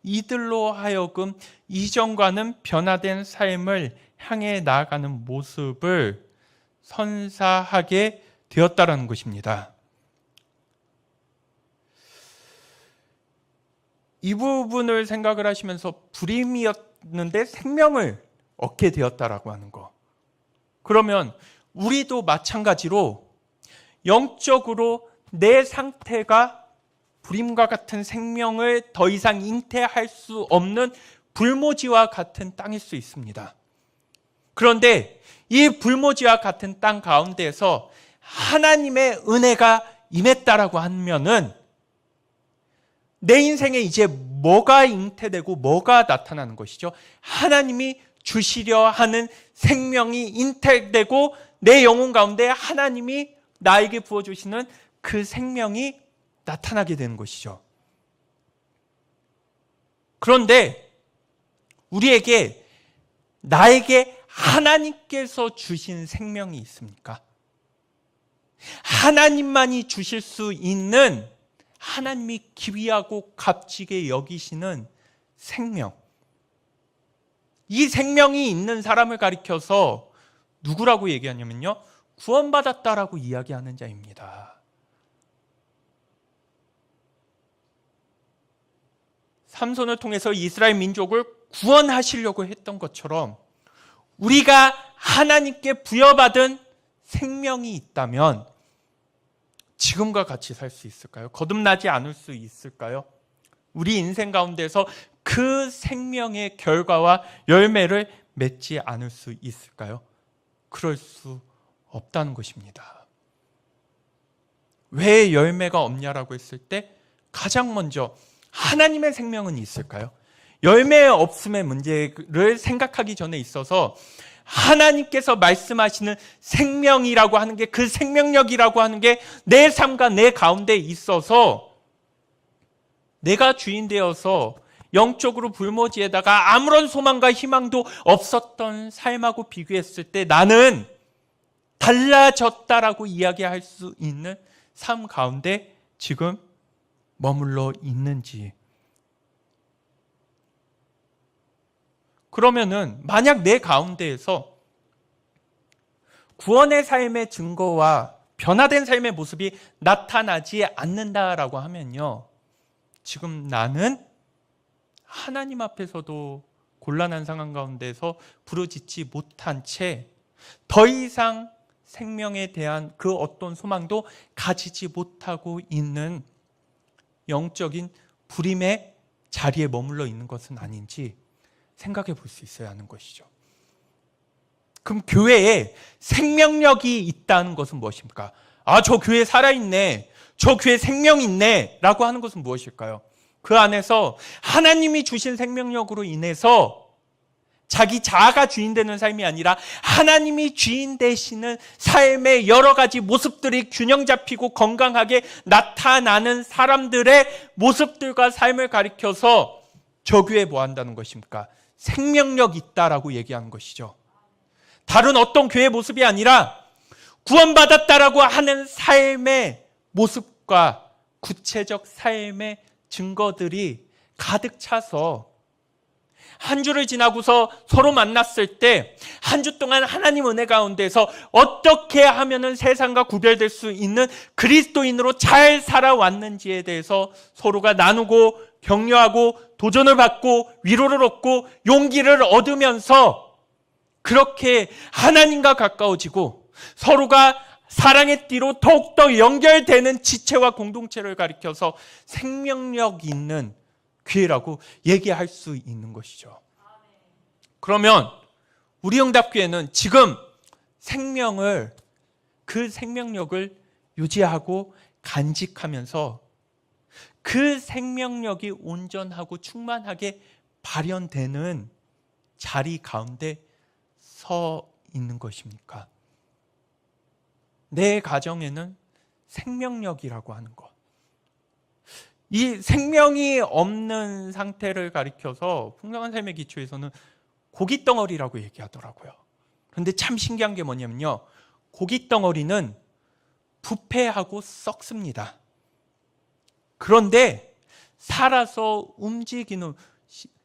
Speaker 1: 이들로 하여금 이전과는 변화된 삶을 향해 나아가는 모습을 선사하게 되었다라는 것입니다. 이 부분을 생각을 하시면서 불임이었는데 생명을 얻게 되었다라고 하는 거. 그러면 우리도 마찬가지로 영적으로 내 상태가 불임과 같은 생명을 더 이상 잉태할 수 없는 불모지와 같은 땅일 수 있습니다. 그런데 이 불모지와 같은 땅 가운데에서 하나님의 은혜가 임했다라고 하면은 내 인생에 이제 뭐가 잉태되고 뭐가 나타나는 것이죠? 하나님이 주시려 하는 생명이 잉태되고 내 영혼 가운데 하나님이 나에게 부어주시는 그 생명이 나타나게 되는 것이죠. 그런데 우리에게 나에게 하나님께서 주신 생명이 있습니까? 하나님만이 주실 수 있는 하나님이 귀하고 값지게 여기시는 생명. 이 생명이 있는 사람을 가리켜서 누구라고 얘기하냐면요, 구원받았다라고 이야기하는 자입니다. 삼손을 통해서 이스라엘 민족을 구원하시려고 했던 것처럼 우리가 하나님께 부여받은 생명이 있다면 지금과 같이 살 수 있을까요? 거듭나지 않을 수 있을까요? 우리 인생 가운데서 그 생명의 결과와 열매를 맺지 않을 수 있을까요? 그럴 수 없다는 것입니다. 왜 열매가 없냐라고 했을 때 가장 먼저 하나님의 생명은 있을까요? 열매 없음의 문제를 생각하기 전에 있어서 하나님께서 말씀하시는 생명이라고 하는 게, 그 생명력이라고 하는 게 내 삶과 내 가운데 있어서 내가 주인 되어서 영적으로 불모지에다가 아무런 소망과 희망도 없었던 삶하고 비교했을 때 나는 달라졌다라고 이야기할 수 있는 삶 가운데 지금 머물러 있는지. 그러면은 만약 내 가운데에서 구원의 삶의 증거와 변화된 삶의 모습이 나타나지 않는다라고 하면요, 지금 나는 하나님 앞에서도 곤란한 상황 가운데서 부르짖지 못한 채 더 이상 생명에 대한 그 어떤 소망도 가지지 못하고 있는 영적인 불임의 자리에 머물러 있는 것은 아닌지 생각해 볼 수 있어야 하는 것이죠. 그럼 교회에 생명력이 있다는 것은 무엇입니까? 저 교회 살아있네, 저 교회 생명이 있네 라고 하는 것은 무엇일까요? 그 안에서 하나님이 주신 생명력으로 인해서 자기 자아가 주인 되는 삶이 아니라 하나님이 주인 되시는 삶의 여러 가지 모습들이 균형 잡히고 건강하게 나타나는 사람들의 모습들과 삶을 가리켜서 저 교회에 뭐 한다는 것입니까? 생명력 있다라고 얘기하는 것이죠. 다른 어떤 교회의 모습이 아니라 구원받았다라고 하는 삶의 모습과 구체적 삶의 증거들이 가득 차서 한 주를 지나고서 서로 만났을 때 한 주 동안 하나님 은혜 가운데서 어떻게 하면은 세상과 구별될 수 있는 그리스도인으로 잘 살아왔는지에 대해서 서로가 나누고 격려하고 도전을 받고 위로를 얻고 용기를 얻으면서 그렇게 하나님과 가까워지고 서로가 사랑의 띠로 더욱더 연결되는 지체와 공동체를 가리켜서 생명력 있는 교회라고 얘기할 수 있는 것이죠. 그러면 우리 응답교회는 지금 그 생명력을 유지하고 간직하면서 그 생명력이 온전하고 충만하게 발현되는 자리 가운데 서 있는 것입니까? 내 가정에는 생명력이라고 하는 것. 이 생명이 없는 상태를 가리켜서 풍성한 삶의 기초에서는 고깃덩어리라고 얘기하더라고요. 그런데 참 신기한 게 뭐냐면요, 고깃덩어리는 부패하고 썩습니다. 그런데 살아서 움직이는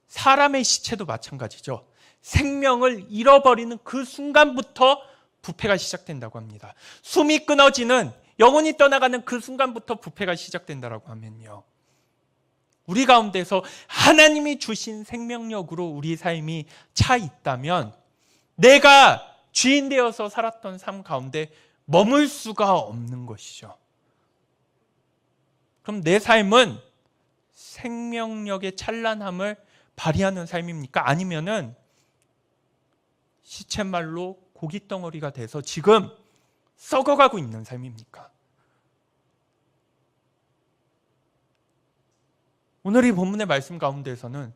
Speaker 1: 사람의 시체도 마찬가지죠. 생명을 잃어버리는 그 순간부터 부패가 시작된다고 합니다. 숨이 끊어지는, 영혼이 떠나가는 그 순간부터 부패가 시작된다고 하면요, 우리 가운데서 하나님이 주신 생명력으로 우리 삶이 차 있다면 내가 주인 되어서 살았던 삶 가운데 머물 수가 없는 것이죠. 그럼 내 삶은 생명력의 찬란함을 발휘하는 삶입니까? 아니면은 시쳇말로 고깃덩어리가 돼서 지금 썩어가고 있는 삶입니까? 오늘 이 본문의 말씀 가운데에서는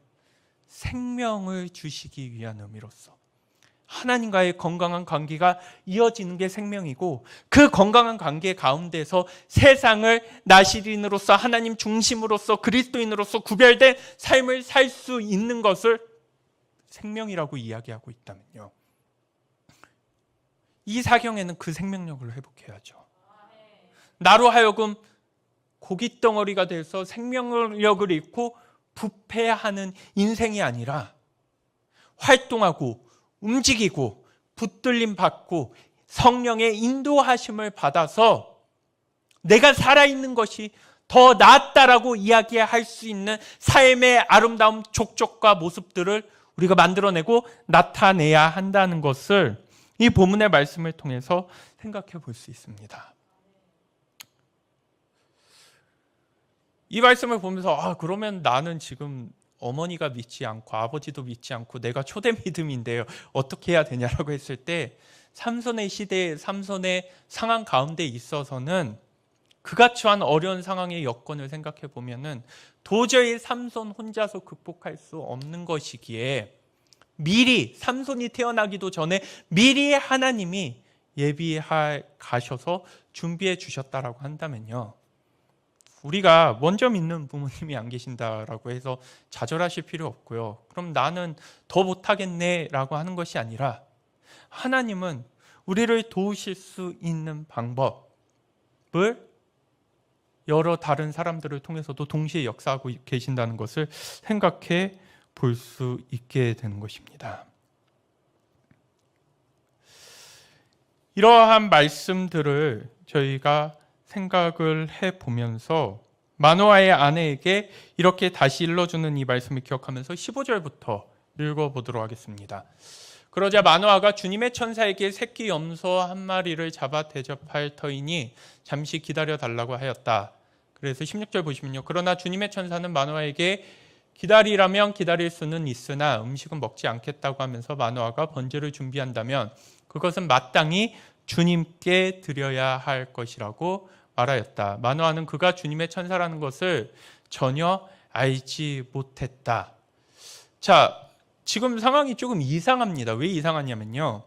Speaker 1: 생명을 주시기 위한 의미로서 하나님과의 건강한 관계가 이어지는 게 생명이고, 그 건강한 관계 가운데서 세상을 나시린으로서 하나님 중심으로서 그리스도인으로서 구별된 삶을 살 수 있는 것을 생명이라고 이야기하고 있다면요, 이 사경에는 그 생명력을 회복해야죠. 나로 하여금 고깃덩어리가 돼서 생명력을 잃고 부패하는 인생이 아니라 활동하고 움직이고 붙들림 받고 성령의 인도하심을 받아서 내가 살아있는 것이 더 낫다라고 이야기할 수 있는 삶의 아름다움, 족적과 모습들을 우리가 만들어내고 나타내야 한다는 것을 이 본문의 말씀을 통해서 생각해 볼 수 있습니다. 이 말씀을 보면서 그러면 나는 지금 어머니가 믿지 않고 아버지도 믿지 않고 내가 초대 믿음인데요, 어떻게 해야 되냐라고 했을 때, 삼손의 시대에 삼손의 상황 가운데 있어서는 그가 처한 어려운 상황의 여건을 생각해 보면은 도저히 삼손 혼자서 극복할 수 없는 것이기에 미리 삼손이 태어나기도 전에 미리 하나님이 예비해 가셔서 준비해 주셨다라고 한다면요, 우리가 먼저 믿는 부모님이 안 계신다라고 해서 좌절하실 필요 없고요, 그럼 나는 더 못하겠네라고 하는 것이 아니라 하나님은 우리를 도우실 수 있는 방법을 여러 다른 사람들을 통해서도 동시에 역사하고 계신다는 것을 생각해 볼 수 있게 되는 것입니다. 이러한 말씀들을 저희가 생각을 해보면서 마노아의 아내에게 이렇게 다시 일러주는 이 말씀을 기억하면서 15절부터 읽어보도록 하겠습니다. 그러자 마노아가 주님의 천사에게 새끼 염소 한 마리를 잡아 대접할 터이니 잠시 기다려달라고 하였다. 그래서 16절 보시면요, 그러나 주님의 천사는 마노아에게 기다리라면 기다릴 수는 있으나 음식은 먹지 않겠다고 하면서 마노아가 번제를 준비한다면 그것은 마땅히 주님께 드려야 할 것이라고 말하였다. 마노아는 그가 주님의 천사라는 것을 전혀 알지 못했다. 자, 지금 상황이 조금 이상합니다. 왜 이상하냐면요,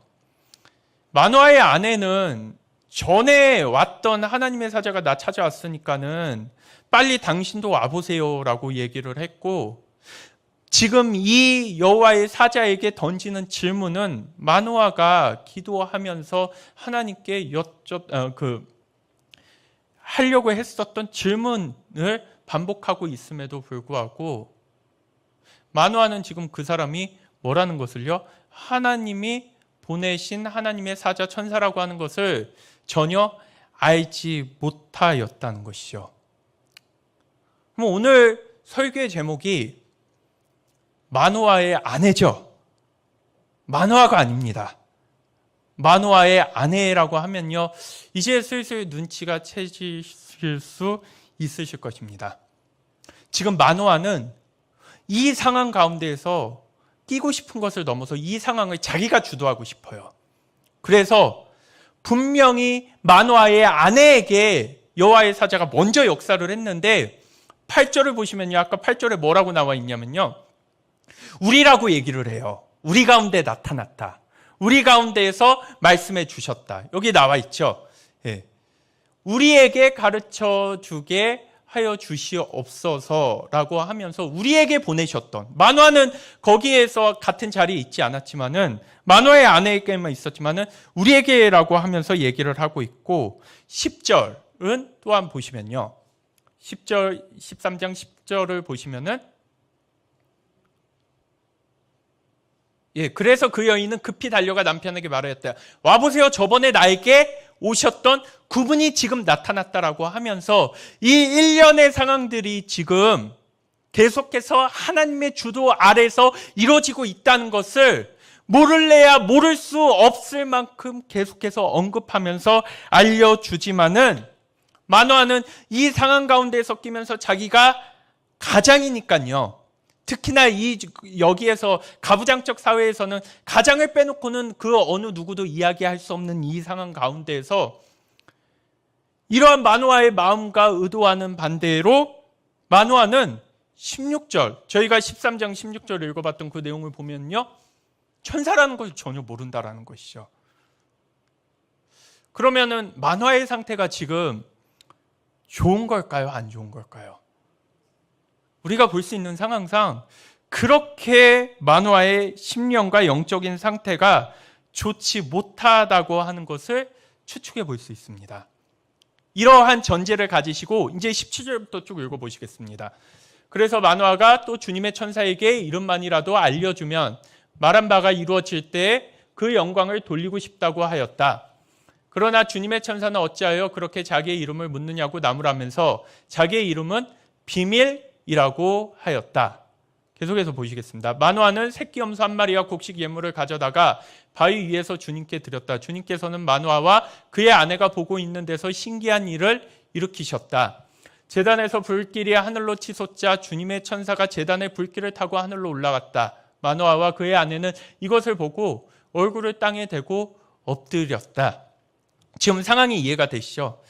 Speaker 1: 마노아의 아내는 전에 왔던 하나님의 사자가 나 찾아왔으니까는 빨리 당신도 와보세요라고 얘기를 했고, 지금 이 여호와의 사자에게 던지는 질문은 마노아가 기도하면서 하나님께 하려고 했었던 질문을 반복하고 있음에도 불구하고 마노아는 지금 그 사람이 뭐라는 것을요, 하나님이 보내신 하나님의 사자 천사라고 하는 것을 전혀 알지 못하였다는 것이죠. 그럼 오늘 설교의 제목이 마노아의 아내죠. 마노아가 아닙니다. 마노아의 아내라고 하면요, 이제 슬슬 눈치가 채실 수 있으실 것입니다. 지금 마노아는 이 상황 가운데에서 끼고 싶은 것을 넘어서 이 상황을 자기가 주도하고 싶어요. 그래서 분명히 마노아의 아내에게 여호와의 사자가 먼저 역사를 했는데 8절을 보시면요, 아까 8절에 뭐라고 나와 있냐면요, 우리라고 얘기를 해요. 우리 가운데 나타났다. 우리 가운데에서 말씀해 주셨다. 여기 나와 있죠. 예. 우리에게 가르쳐 주게 하여 주시옵소서라고 하면서 우리에게 보내셨던, 마노아는 거기에서 같은 자리에 있지 않았지만은, 마노아의 아내에게만 있었지만은 우리에게라고 하면서 얘기를 하고 있고, 10절은 또한 보시면요, 10절 13장 10절을 보시면은, 그래서 그 여인은 급히 달려가 남편에게 말하였다. 와보세요, 저번에 나에게 오셨던 그분이 지금 나타났다라고 하면서 이 일련의 상황들이 지금 계속해서 하나님의 주도 아래서 이루어지고 있다는 것을 모를래야 모를 수 없을 만큼 계속해서 언급하면서 알려주지만은, 마노아는 이 상황 가운데 섞이면서 자기가 가장이니까요, 특히나 여기에서 가부장적 사회에서는 가장을 빼놓고는 그 어느 누구도 이야기할 수 없는 이 상황 가운데에서 이러한 마노아의 마음과 의도와는 반대로 마노아는 16절, 저희가 13장 16절을 읽어봤던 그 내용을 보면요, 천사라는 걸 전혀 모른다라는 것이죠. 그러면은 마노아의 상태가 지금 좋은 걸까요? 안 좋은 걸까요? 우리가 볼 수 있는 상황상 그렇게 마노아의 심령과 영적인 상태가 좋지 못하다고 하는 것을 추측해 볼 수 있습니다. 이러한 전제를 가지시고 이제 17절부터 쭉 읽어보시겠습니다. 그래서 마노아가 또 주님의 천사에게 이름만이라도 알려주면 말한 바가 이루어질 때 그 영광을 돌리고 싶다고 하였다. 그러나 주님의 천사는 어찌하여 그렇게 자기의 이름을 묻느냐고 나무라면서 자기의 이름은 비밀이라고 하였다. 계속해서 보시겠습니다. 마노아는 새끼 염소 한 마리와 곡식 예물을 가져다가 바위 위에서 주님께 드렸다. 주님께서는 마노아와 그의 아내가 보고 있는 데서 신기한 일을 일으키셨다. 제단에서 불길이 하늘로 치솟자 주님의 천사가 제단의 불길을 타고 하늘로 올라갔다. 마노아와 그의 아내는 이것을 보고 얼굴을 땅에 대고 엎드렸다. 지금 상황이 이해가 되시죠?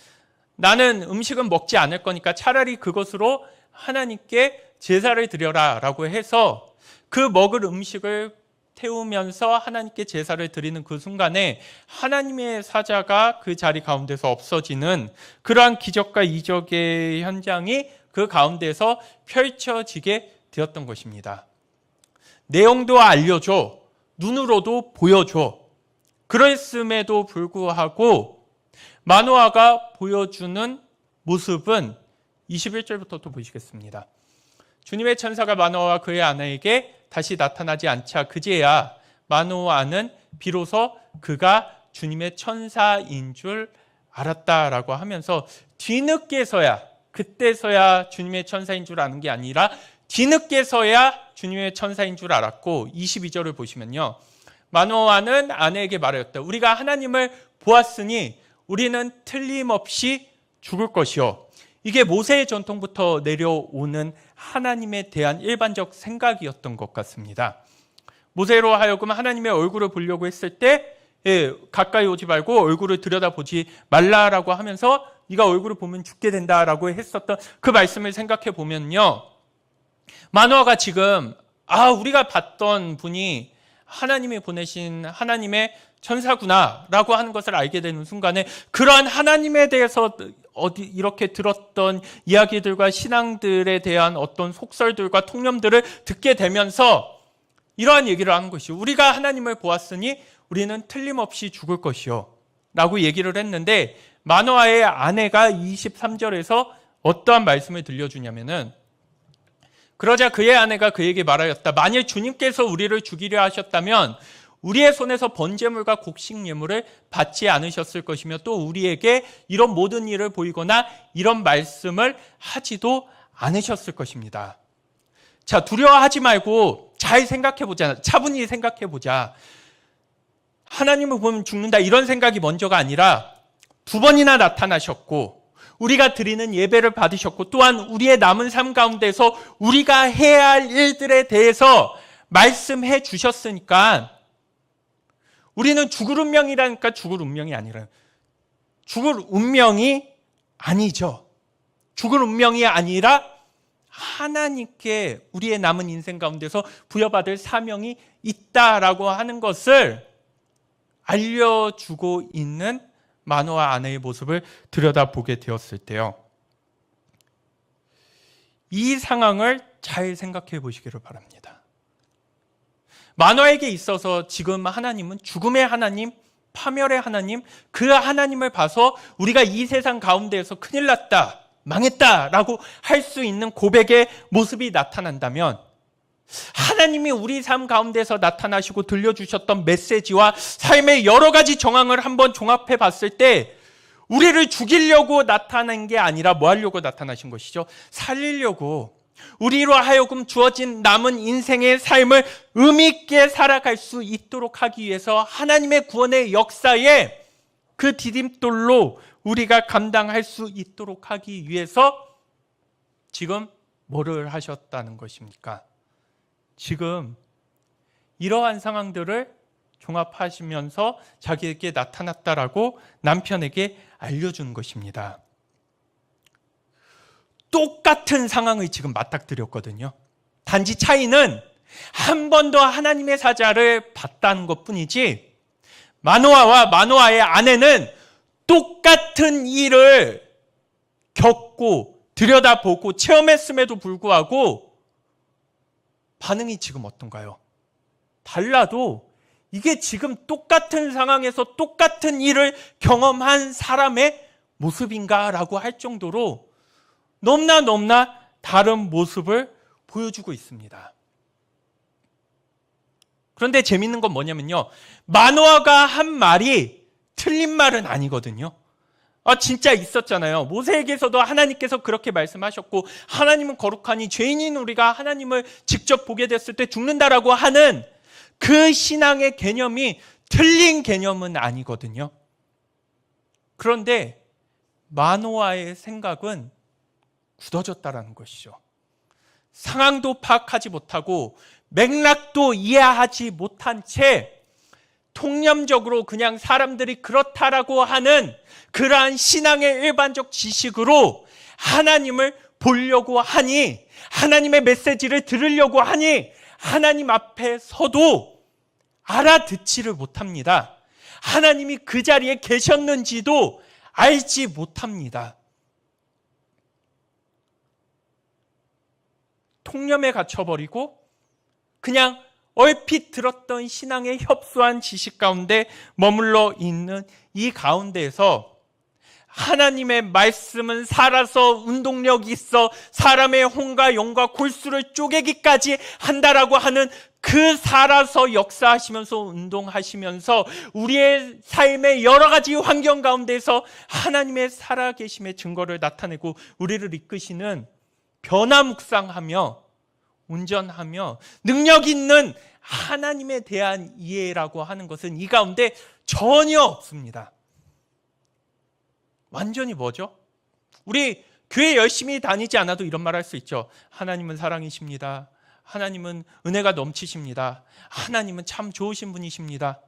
Speaker 1: 나는 음식은 먹지 않을 거니까 차라리 그것으로 하나님께 제사를 드려라 라고 해서 그 먹을 음식을 태우면서 하나님께 제사를 드리는 그 순간에 하나님의 사자가 그 자리 가운데서 없어지는 그러한 기적과 이적의 현장이 그 가운데서 펼쳐지게 되었던 것입니다. 내용도 알려줘, 눈으로도 보여줘. 그랬음에도 불구하고 마노아가 보여주는 모습은 21절부터 또 보시겠습니다. 주님의 천사가 마노아와 그의 아내에게 다시 나타나지 않자 그제야 마노아는 비로소 그가 주님의 천사인 줄 알았다라고 하면서 뒤늦게서야, 그때서야 주님의 천사인 줄 아는 게 아니라 뒤늦게서야 주님의 천사인 줄 알았고, 22절을 보시면요, 마노아는 아내에게 말하였다. 우리가 하나님을 보았으니 우리는 틀림없이 죽을 것이요. 이게 모세의 전통부터 내려오는 하나님에 대한 일반적 생각이었던 것 같습니다. 모세로 하여금 하나님의 얼굴을 보려고 했을 때 가까이 오지 말고 얼굴을 들여다보지 말라라고 하면서 네가 얼굴을 보면 죽게 된다라고 했었던 그 말씀을 생각해 보면요, 마노아가 지금 우리가 봤던 분이 하나님이 보내신 하나님의 천사구나라고 하는 것을 알게 되는 순간에 그러한 하나님에 대해서 이렇게 들었던 이야기들과 신앙들에 대한 어떤 속설들과 통념들을 듣게 되면서 이러한 얘기를 하는 것이요, 우리가 하나님을 보았으니 우리는 틀림없이 죽을 것이요 라고 얘기를 했는데, 마노아의 아내가 23절에서 어떠한 말씀을 들려주냐면은, 그러자 그의 아내가 그에게 말하였다. 만일 주님께서 우리를 죽이려 하셨다면 우리의 손에서 번제물과 곡식 예물을 받지 않으셨을 것이며 또 우리에게 이런 모든 일을 보이거나 이런 말씀을 하지도 않으셨을 것입니다. 자, 두려워하지 말고 잘 생각해보자. 차분히 생각해보자. 하나님을 보면 죽는다, 이런 생각이 먼저가 아니라 2번이나 나타나셨고 우리가 드리는 예배를 받으셨고 또한 우리의 남은 삶 가운데서 우리가 해야 할 일들에 대해서 말씀해 주셨으니까 우리는 죽을 운명이라니까 죽을 운명이 아니라 죽을 운명이 아니죠. 죽을 운명이 아니라 하나님께 우리의 남은 인생 가운데서 부여받을 사명이 있다라고 하는 것을 알려주고 있는 마노아 아내의 모습을 들여다보게 되었을 때요. 이 상황을 잘 생각해 보시기를 바랍니다. 마노아에게 있어서 지금 하나님은 죽음의 하나님, 파멸의 하나님, 그 하나님을 봐서 우리가 이 세상 가운데에서 큰일 났다, 망했다라고 할 수 있는 고백의 모습이 나타난다면 하나님이 우리 삶 가운데서 나타나시고 들려주셨던 메시지와 삶의 여러 가지 정황을 한번 종합해 봤을 때 우리를 죽이려고 나타난 게 아니라 뭐 하려고 나타나신 것이죠? 살리려고, 우리로 하여금 주어진 남은 인생의 삶을 의미 있게 살아갈 수 있도록 하기 위해서 하나님의 구원의 역사에 그 디딤돌로 우리가 감당할 수 있도록 하기 위해서 지금 뭐를 하셨다는 것입니까? 지금 이러한 상황들을 종합하시면서 자기에게 나타났다라고 남편에게 알려준 것입니다. 똑같은 상황을 지금 맞닥뜨렸거든요. 단지 차이는 한 번 더 하나님의 사자를 봤다는 것뿐이지 마노아와 마노아의 아내는 똑같은 일을 겪고 들여다보고 체험했음에도 불구하고 반응이 지금 어떤가요? 달라도 이게 지금 똑같은 상황에서 똑같은 일을 경험한 사람의 모습인가라고 할 정도로 너무나 다른 모습을 보여주고 있습니다. 그런데 재밌는 건 뭐냐면요, 마노아가 한 말이 틀린 말은 아니거든요. 진짜 있었잖아요. 모세에게서도 하나님께서 그렇게 말씀하셨고, 하나님은 거룩하니 죄인인 우리가 하나님을 직접 보게 됐을 때 죽는다라고 하는 그 신앙의 개념이 틀린 개념은 아니거든요. 그런데 마노아의 생각은 굳어졌다라는 것이죠. 상황도 파악하지 못하고 맥락도 이해하지 못한 채 통념적으로 그냥 사람들이 그렇다라고 하는 그러한 신앙의 일반적 지식으로 하나님을 보려고 하니, 하나님의 메시지를 들으려고 하니 하나님 앞에 서도 알아듣지를 못합니다. 하나님이 그 자리에 계셨는지도 알지 못합니다. 통념에 갇혀버리고 그냥 얼핏 들었던 신앙의 협소한 지식 가운데 머물러 있는 이 가운데에서 하나님의 말씀은 살아서 운동력이 있어 사람의 혼과 영과 골수를 쪼개기까지 한다라고 하는 그 살아서 역사하시면서 운동하시면서 우리의 삶의 여러 가지 환경 가운데서 하나님의 살아계심의 증거를 나타내고 우리를 이끄시는 변화묵상하며 운전하며 능력 있는 하나님에 대한 이해라고 하는 것은 이 가운데 전혀 없습니다. 완전히 뭐죠? 우리 교회 열심히 다니지 않아도 이런 말 할 수 있죠. 하나님은 사랑이십니다. 하나님은 은혜가 넘치십니다. 하나님은 참 좋으신 분이십니다.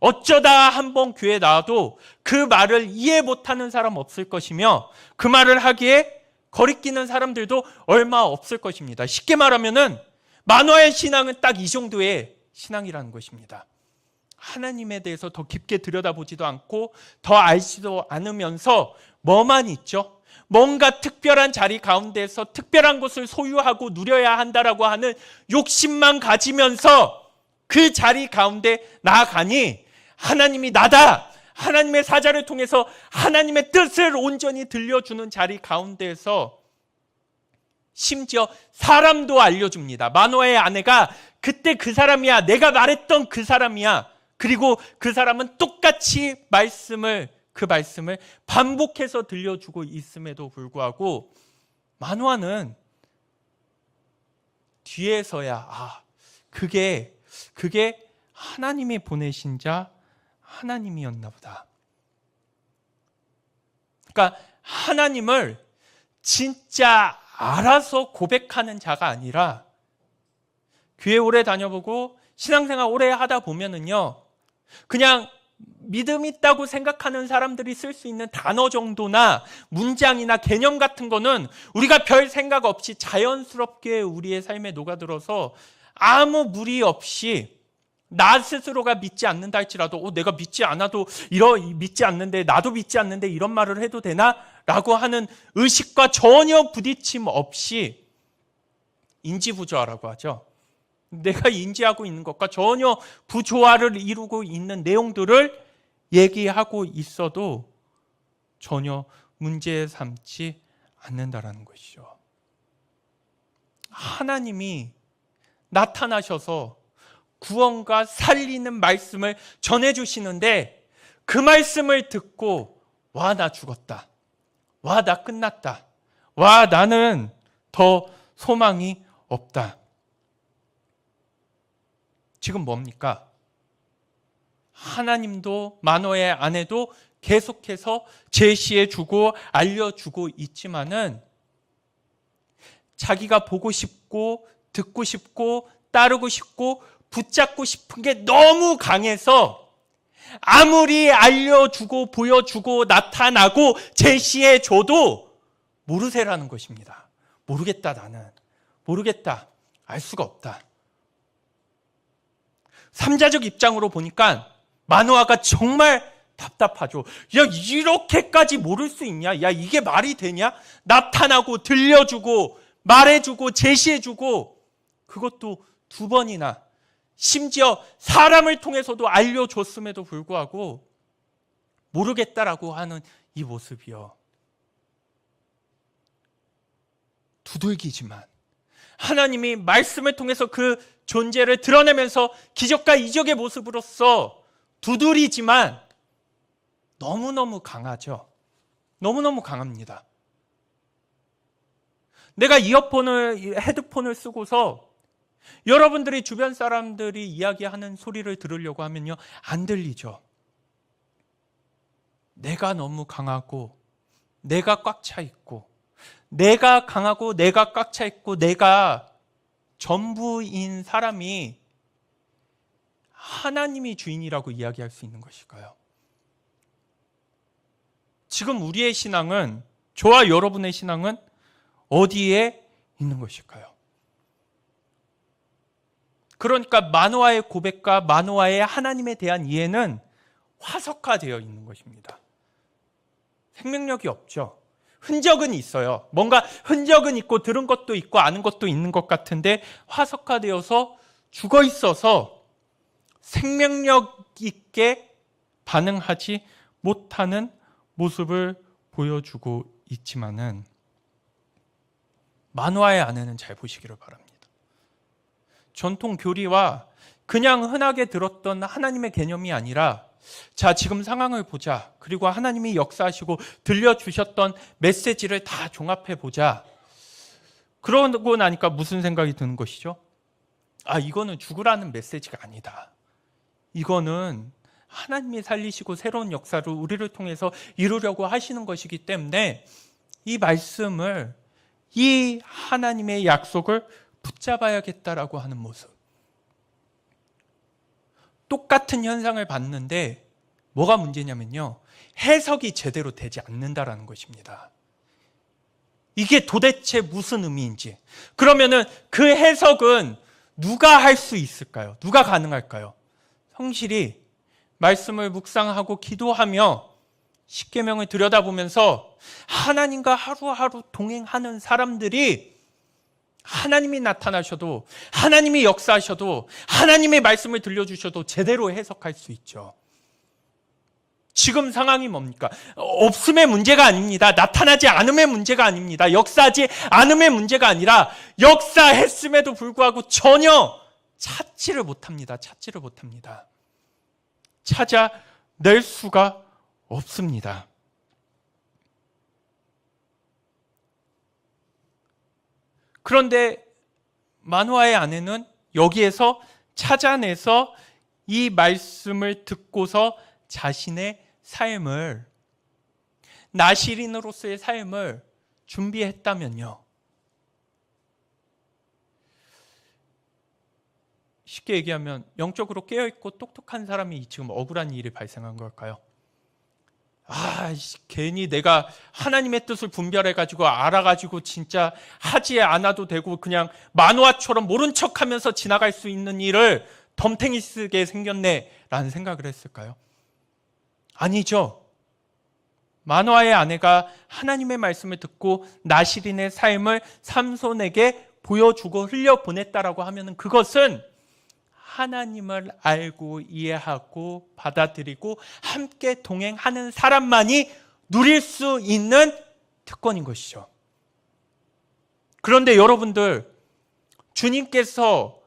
Speaker 1: 어쩌다 한번 교회에 나와도 그 말을 이해 못하는 사람 없을 것이며 그 말을 하기에 거리끼는 사람들도 얼마 없을 것입니다. 쉽게 말하면은 마노아의 신앙은 딱 이 정도의 신앙이라는 것입니다. 하나님에 대해서 더 깊게 들여다보지도 않고 더 알지도 않으면서 뭐만 있죠? 뭔가 특별한 자리 가운데서 특별한 것을 소유하고 누려야 한다라고 하는 욕심만 가지면서 그 자리 가운데 나아가니 하나님이 나다! 하나님의 사자를 통해서 하나님의 뜻을 온전히 들려주는 자리 가운데에서 심지어 사람도 알려줍니다. 마노아의 아내가 그때 그 사람이야, 내가 말했던 그 사람이야. 그리고 그 사람은 똑같이 그 말씀을 반복해서 들려주고 있음에도 불구하고 마노아는 뒤에서야 그게 하나님이 보내신 자 하나님이었나 보다. 그러니까 하나님을 진짜 알아서 고백하는 자가 아니라 교회 오래 다녀보고 신앙생활 오래 하다 보면은요, 그냥 믿음 있다고 생각하는 사람들이 쓸 수 있는 단어 정도나 문장이나 개념 같은 거는 우리가 별 생각 없이 자연스럽게 우리의 삶에 녹아들어서 아무 무리 없이 나 스스로가 믿지 않는다 할지라도 내가 믿지 않아도 믿지 않는데 나도 믿지 않는데 이런 말을 해도 되나? 라고 하는 의식과 전혀 부딪힘 없이 인지부조화라고 하죠. 내가 인지하고 있는 것과 전혀 부조화를 이루고 있는 내용들을 얘기하고 있어도 전혀 문제 삼지 않는다라는 것이죠. 하나님이 나타나셔서 구원과 살리는 말씀을 전해주시는데 그 말씀을 듣고 와, 나 죽었다. 와, 나 끝났다. 와, 나는 더 소망이 없다. 지금 뭡니까? 하나님도 마노아의 아내도 계속해서 제시해주고 알려주고 있지만은 자기가 보고 싶고 듣고 싶고 따르고 싶고 붙잡고 싶은 게 너무 강해서 아무리 알려주고 보여주고 나타나고 제시해줘도 모르세라는 것입니다. 모르겠다, 나는. 모르겠다. 알 수가 없다. 삼자적 입장으로 보니까 마노아가 정말 답답하죠. 야, 이렇게까지 모를 수 있냐? 야, 이게 말이 되냐? 나타나고 들려주고 말해주고 제시해주고 그것도 2번이나 심지어 사람을 통해서도 알려줬음에도 불구하고 모르겠다라고 하는 이 모습이요. 두들기지만 하나님이 말씀을 통해서 그 존재를 드러내면서 기적과 이적의 모습으로서 두드리지만 너무너무 강하죠. 너무너무 강합니다. 내가 헤드폰을 쓰고서 여러분들이 주변 사람들이 이야기하는 소리를 들으려고 하면요, 안 들리죠. 내가 너무 강하고 내가 꽉 차 있고 내가 강하고 내가 꽉 차 있고 내가 전부인 사람이 하나님이 주인이라고 이야기할 수 있는 것일까요? 지금 우리의 신앙은, 저와 여러분의 신앙은 어디에 있는 것일까요? 그러니까 마노아의 고백과 마노아의 하나님에 대한 이해는 화석화되어 있는 것입니다. 생명력이 없죠. 흔적은 있어요. 뭔가 흔적은 있고 들은 것도 있고 아는 것도 있는 것 같은데 화석화되어서 죽어 있어서 생명력 있게 반응하지 못하는 모습을 보여주고 있지만은 마노아의 아내는 잘 보시기를 바랍니다. 전통 교리와 그냥 흔하게 들었던 하나님의 개념이 아니라 자, 지금 상황을 보자. 그리고 하나님이 역사하시고 들려주셨던 메시지를 다 종합해 보자. 그러고 나니까 무슨 생각이 드는 것이죠? 아, 이거는 죽으라는 메시지가 아니다. 이거는 하나님이 살리시고 새로운 역사를 우리를 통해서 이루려고 하시는 것이기 때문에 이 말씀을, 이 하나님의 약속을 붙잡아야겠다라고 하는 모습. 똑같은 현상을 봤는데 뭐가 문제냐면요, 해석이 제대로 되지 않는다라는 것입니다. 이게 도대체 무슨 의미인지. 그러면은 그 해석은 누가 할 수 있을까요? 누가 가능할까요? 성실히 말씀을 묵상하고 기도하며 십계명을 들여다보면서 하나님과 하루하루 동행하는 사람들이 하나님이 나타나셔도, 하나님이 역사하셔도, 하나님의 말씀을 들려주셔도 제대로 해석할 수 있죠. 지금 상황이 뭡니까? 없음의 문제가 아닙니다. 나타나지 않음의 문제가 아닙니다. 역사하지 않음의 문제가 아니라 역사했음에도 불구하고 전혀 찾지를 못합니다. 찾지를 못합니다. 찾아낼 수가 없습니다. 그런데 마노아의 아내는 여기에서 찾아내서 이 말씀을 듣고서 자신의 삶을, 나시린으로서의 삶을 준비했다면요, 쉽게 얘기하면 영적으로 깨어있고 똑똑한 사람이 지금 억울한 일이 발생한 걸까요? 괜히 내가 하나님의 뜻을 분별해가지고 알아가지고 진짜 하지 않아도 되고 그냥 마노아처럼 모른 척하면서 지나갈 수 있는 일을 덤탱이 쓰게 생겼네라는 생각을 했을까요? 아니죠. 마노아의 아내가 하나님의 말씀을 듣고 나시린의 삶을 삼손에게 보여주고 흘려보냈다라고 하면 그것은 하나님을 알고 이해하고 받아들이고 함께 동행하는 사람만이 누릴 수 있는 특권인 것이죠. 그런데 여러분들, 주님께서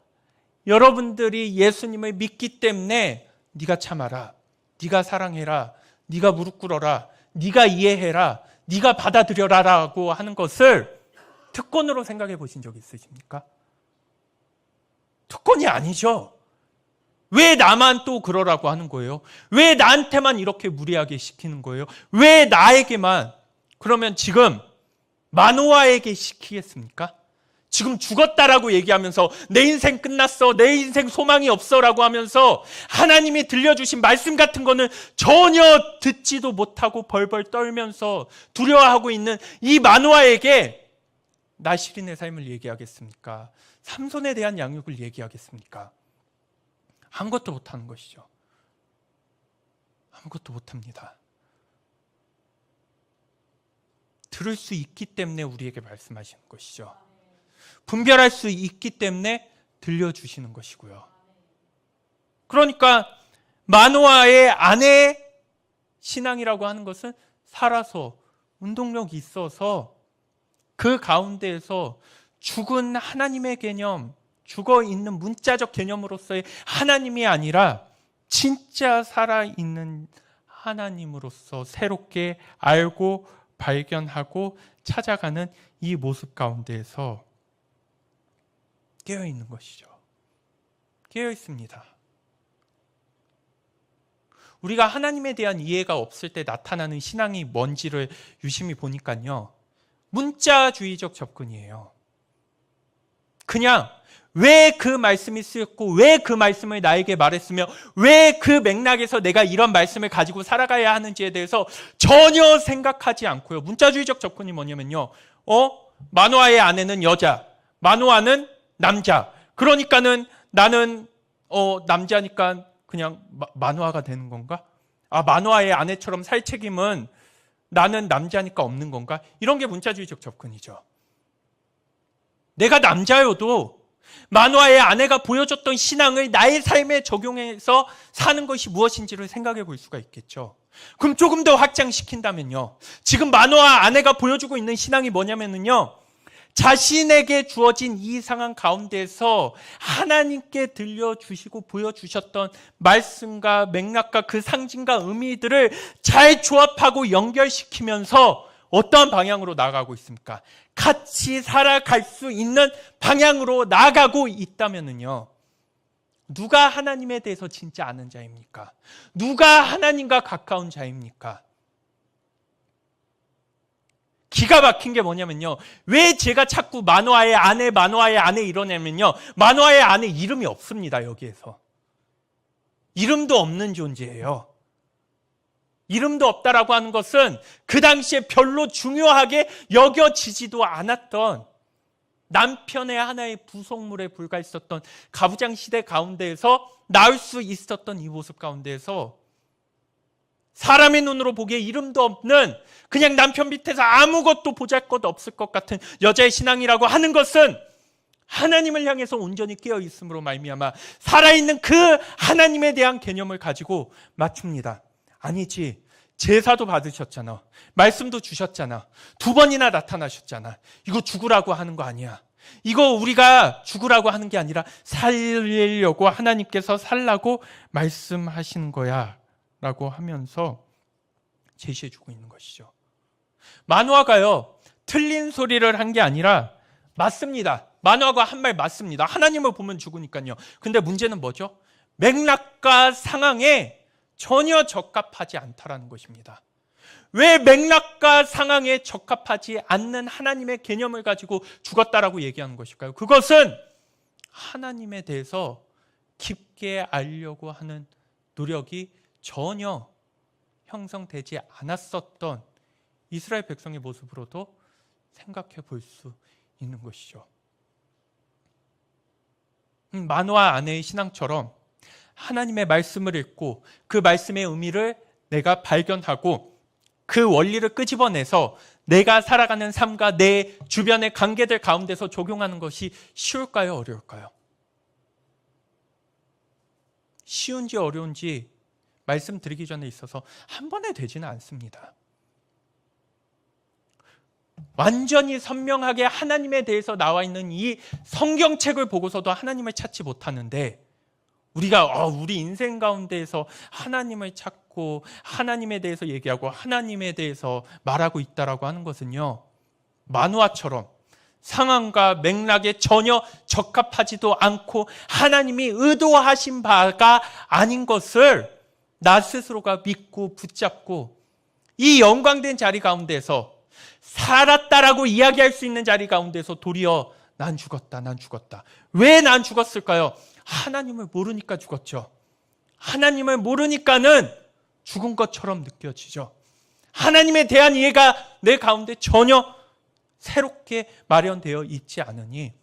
Speaker 1: 여러분들이 예수님을 믿기 때문에 네가 참아라, 네가 사랑해라, 네가 무릎 꿇어라, 네가 이해해라, 네가 받아들여라 라고 하는 것을 특권으로 생각해 보신 적 있으십니까? 특권이 아니죠. 왜 나만 또 그러라고 하는 거예요? 왜 나한테만 이렇게 무리하게 시키는 거예요? 왜 나에게만? 그러면 지금 마노아에게 시키겠습니까? 지금 죽었다라고 얘기하면서 내 인생 끝났어, 내 인생 소망이 없어라고 하면서 하나님이 들려주신 말씀 같은 거는 전혀 듣지도 못하고 벌벌 떨면서 두려워하고 있는 이 마노아에게 나시린의 삶을 얘기하겠습니까? 삼손에 대한 양육을 얘기하겠습니까? 아무것도 못하는 것이죠. 아무것도 못합니다. 들을 수 있기 때문에 우리에게 말씀하시는 것이죠. 분별할 수 있기 때문에 들려주시는 것이고요. 그러니까 마노아의 아내의 신앙이라고 하는 것은 살아서 운동력이 있어서 그 가운데에서 죽은 하나님의 개념, 죽어있는 문자적 개념으로서의 하나님이 아니라 진짜 살아있는 하나님으로서 새롭게 알고 발견하고 찾아가는 이 모습 가운데에서 깨어있는 것이죠. 깨어있습니다. 우리가 하나님에 대한 이해가 없을 때 나타나는 신앙이 뭔지를 유심히 보니까요, 문자주의적 접근이에요. 그냥 왜 그 말씀이 쓰였고 왜 그 말씀을 나에게 말했으며 왜 그 맥락에서 내가 이런 말씀을 가지고 살아가야 하는지에 대해서 전혀 생각하지 않고요. 문자주의적 접근이 뭐냐면요, 마노아의 아내는 여자, 마노아는 남자. 그러니까는 나는 남자니까 그냥 마노아가 되는 건가? 아, 마노아의 아내처럼 살 책임은 나는 남자니까 없는 건가? 이런 게 문자주의적 접근이죠. 내가 남자여도 마노아의 아내가 보여줬던 신앙을 나의 삶에 적용해서 사는 것이 무엇인지를 생각해 볼 수가 있겠죠. 그럼 조금 더 확장시킨다면요, 지금 마노아 아내가 보여주고 있는 신앙이 뭐냐면요, 자신에게 주어진 이 상황 가운데서 하나님께 들려주시고 보여주셨던 말씀과 맥락과 그 상징과 의미들을 잘 조합하고 연결시키면서 어떠한 방향으로 나아가고 있습니까? 같이 살아갈 수 있는 방향으로 나아가고 있다면요, 누가 하나님에 대해서 진짜 아는 자입니까? 누가 하나님과 가까운 자입니까? 기가 막힌 게 뭐냐면요, 왜 제가 자꾸 마노아의 아내 이러냐면요, 마노아의 아내 이름이 없습니다. 여기에서 이름도 없는 존재예요. 이름도 없다라고 하는 것은 그 당시에 별로 중요하게 여겨지지도 않았던 남편의 하나의 부속물에 불과했었던 가부장 시대 가운데에서 나올 수 있었던 이 모습 가운데에서 사람의 눈으로 보기에 이름도 없는 그냥 남편 밑에서 아무것도 보잘것 없을 것 같은 여자의 신앙이라고 하는 것은 하나님을 향해서 온전히 깨어 있음으로 말미암아 살아있는 그 하나님에 대한 개념을 가지고 맞춥니다. 아니지, 제사도 받으셨잖아, 말씀도 주셨잖아, 2번이나 나타나셨잖아, 이거 죽으라고 하는 거 아니야, 이거 우리가 죽으라고 하는 게 아니라 살리려고 하나님께서 살라고 말씀하시는 거야 라고 하면서 제시해주고 있는 것이죠. 마노아가요, 틀린 소리를 한 게 아니라 맞습니다. 마노아가 한 말 맞습니다. 하나님을 보면 죽으니까요. 근데 문제는 뭐죠? 맥락과 상황에 전혀 적합하지 않다라는 것입니다. 왜 맥락과 상황에 적합하지 않는 하나님의 개념을 가지고 죽었다라고 얘기하는 것일까요? 그것은 하나님에 대해서 깊게 알려고 하는 노력이 전혀 형성되지 않았었던 이스라엘 백성의 모습으로도 생각해 볼 수 있는 것이죠. 마노아 아내의 신앙처럼 하나님의 말씀을 읽고 그 말씀의 의미를 내가 발견하고 그 원리를 끄집어내서 내가 살아가는 삶과 내 주변의 관계들 가운데서 적용하는 것이 쉬울까요? 어려울까요? 쉬운지 어려운지 말씀드리기 전에 있어서 한 번에 되지는 않습니다. 완전히 선명하게 하나님에 대해서 나와 있는 이 성경책을 보고서도 하나님을 찾지 못하는데 우리가 우리 인생 가운데에서 하나님을 찾고 하나님에 대해서 얘기하고 하나님에 대해서 말하고 있다라고 하는 것은요, 만화처럼 상황과 맥락에 전혀 적합하지도 않고 하나님이 의도하신 바가 아닌 것을 나 스스로가 믿고 붙잡고 이 영광된 자리 가운데서 살았다라고 이야기할 수 있는 자리 가운데서 도리어 난 죽었다. 왜 난 죽었을까요? 하나님을 모르니까 죽었죠. 하나님을 모르니까는 죽은 것처럼 느껴지죠. 하나님에 대한 이해가 내 가운데 전혀 새롭게 마련되어 있지 않으니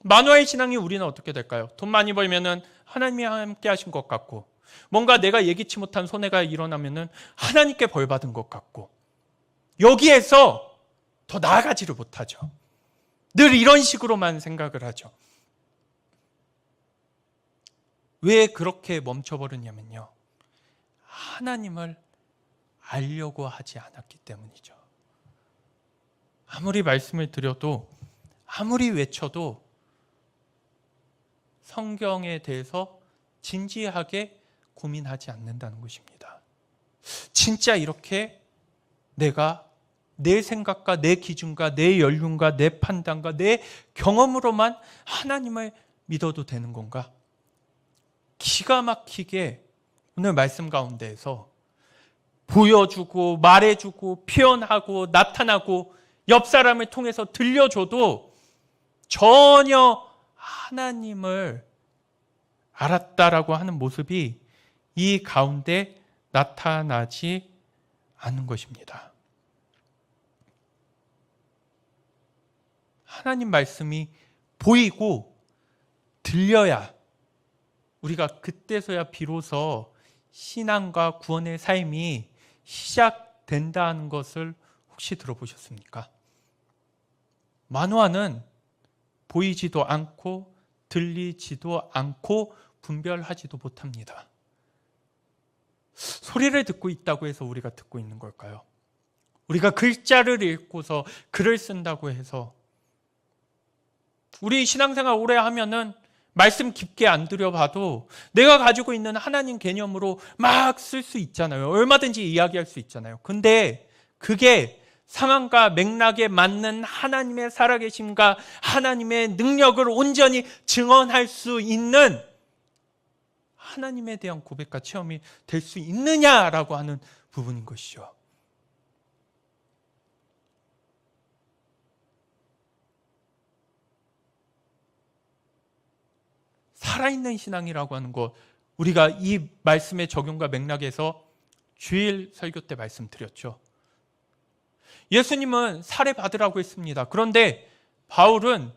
Speaker 1: 만화의 신앙이 우리는 어떻게 될까요? 돈 많이 벌면은 하나님이 함께 하신 것 같고 뭔가 내가 예기치 못한 손해가 일어나면은 하나님께 벌 받은 것 같고 여기에서 더 나아가지를 못하죠. 늘 이런 식으로만 생각을 하죠. 왜 그렇게 멈춰버렸냐면요, 하나님을 알려고 하지 않았기 때문이죠. 아무리 말씀을 드려도 아무리 외쳐도 성경에 대해서 진지하게 고민하지 않는다는 것입니다. 진짜 이렇게 내가 내 생각과 내 기준과 내 연륜과 내 판단과 내 경험으로만 하나님을 믿어도 되는 건가? 기가 막히게 오늘 말씀 가운데에서 보여주고 말해주고 표현하고 나타나고 옆 사람을 통해서 들려줘도 전혀 하나님을 알았다라고 하는 모습이 이 가운데 나타나지 않는 것입니다. 하나님 말씀이 보이고 들려야 우리가 그때서야 비로소 신앙과 구원의 삶이 시작된다는 것을 혹시 들어보셨습니까? 만화는 보이지도 않고 들리지도 않고 분별하지도 못합니다. 소리를 듣고 있다고 해서 우리가 듣고 있는 걸까요? 우리가 글자를 읽고서 글을 쓴다고 해서 우리 신앙생활 오래 하면은 말씀 깊게 안 들여봐도 내가 가지고 있는 하나님 개념으로 막 쓸 수 있잖아요. 얼마든지 이야기할 수 있잖아요. 근데 그게 상황과 맥락에 맞는 하나님의 살아계심과 하나님의 능력을 온전히 증언할 수 있는 하나님에 대한 고백과 체험이 될 수 있느냐라고 하는 부분인 것이죠. 살아있는 신앙이라고 하는 것, 우리가 이 말씀의 적용과 맥락에서 주일 설교 때 말씀드렸죠. 예수님은 살해 받으라고 했습니다. 그런데 바울은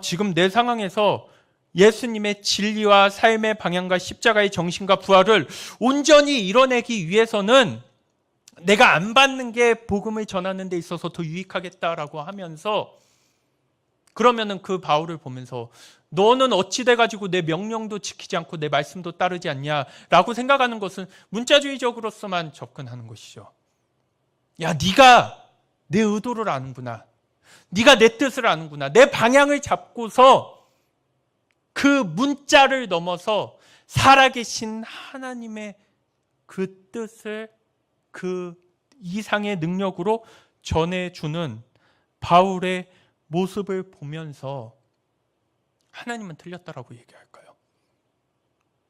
Speaker 1: 지금 내 상황에서 예수님의 진리와 삶의 방향과 십자가의 정신과 부활을 온전히 이뤄내기 위해서는 내가 안 받는 게 복음을 전하는 데 있어서 더 유익하겠다라고 하면서, 그러면은 그 바울을 보면서 너는 어찌 돼가지고 내 명령도 지키지 않고 내 말씀도 따르지 않냐라고 생각하는 것은 문자주의적으로서만 접근하는 것이죠. 야, 네가 내 의도를 아는구나. 네가 내 뜻을 아는구나. 내 방향을 잡고서 그 문자를 넘어서 살아계신 하나님의 그 뜻을 그 이상의 능력으로 전해주는 바울의 모습을 보면서 하나님은 틀렸다라고 얘기할까요?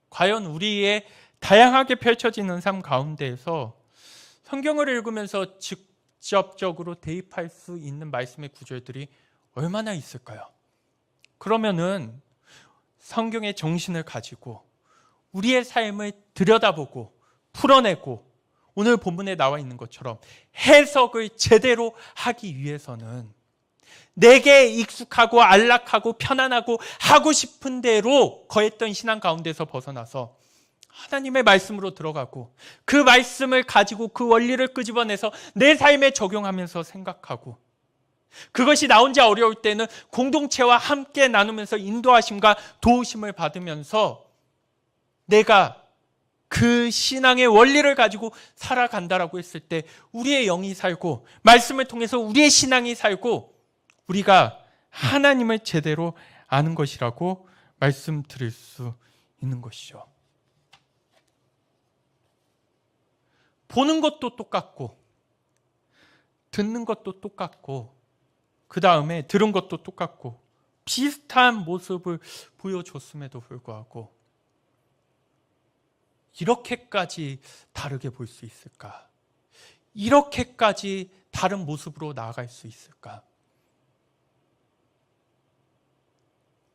Speaker 1: 과연 우리의 다양하게 펼쳐지는 삶 가운데에서 성경을 읽으면서 직접적으로 대입할 수 있는 말씀의 구절들이 얼마나 있을까요? 그러면은 성경의 정신을 가지고 우리의 삶을 들여다보고 풀어내고 오늘 본문에 나와 있는 것처럼 해석을 제대로 하기 위해서는 내게 익숙하고 안락하고 편안하고 하고 싶은 대로 거했던 신앙 가운데서 벗어나서 하나님의 말씀으로 들어가고 그 말씀을 가지고 그 원리를 끄집어내서 내 삶에 적용하면서 생각하고, 그것이 나 혼자 어려울 때는 공동체와 함께 나누면서 인도하심과 도우심을 받으면서 내가 그 신앙의 원리를 가지고 살아간다라고 했을 때 우리의 영이 살고 말씀을 통해서 우리의 신앙이 살고 우리가 하나님을 제대로 아는 것이라고 말씀드릴 수 있는 것이죠. 보는 것도 똑같고 듣는 것도 똑같고 그 다음에 들은 것도 똑같고 비슷한 모습을 보여줬음에도 불구하고 이렇게까지 다르게 볼 수 있을까? 이렇게까지 다른 모습으로 나아갈 수 있을까?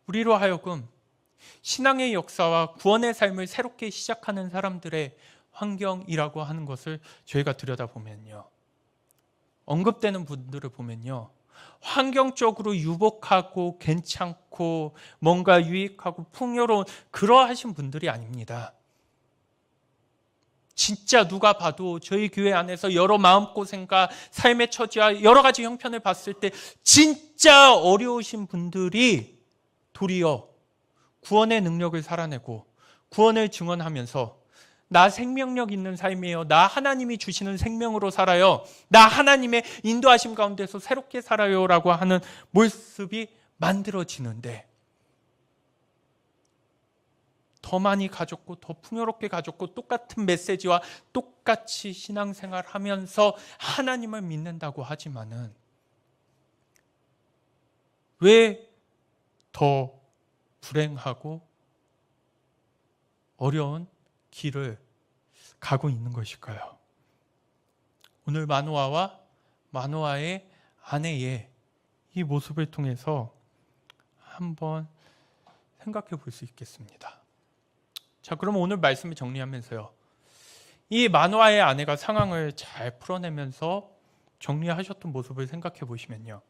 Speaker 1: 우리로 하여금 신앙의 역사와 구원의 삶을 새롭게 시작하는 사람들의 환경이라고 하는 것을 저희가 들여다보면요, 언급되는 분들을 보면요, 환경적으로 유복하고 괜찮고 뭔가 유익하고 풍요로운 그러하신 분들이 아닙니다. 진짜 누가 봐도 저희 교회 안에서 여러 마음고생과 삶의 처지와 여러 가지 형편을 봤을 때 진짜 어려우신 분들이 도리어 구원의 능력을 살아내고 구원을 증언하면서 나 생명력 있는 삶이에요, 나 하나님이 주시는 생명으로 살아요, 나 하나님의 인도하심 가운데서 새롭게 살아요 라고 하는 모습이 만들어지는데, 더 많이 가졌고 더 풍요롭게 가졌고 똑같은 메시지와 똑같이 신앙생활 하면서 하나님을 믿는다고 하지만은 왜 더 불행하고 어려운 길을 가고 있는 것일까요? 오늘 마노아와 마노아의 아내의 이 모습을 통해서 한번 생각해 볼 수 있겠습니다. 자, 그럼 오늘 말씀을 정리하면서요, 이 마노아의 아내가 상황을 잘 풀어내면서 정리하셨던 모습을 생각해 보시면요,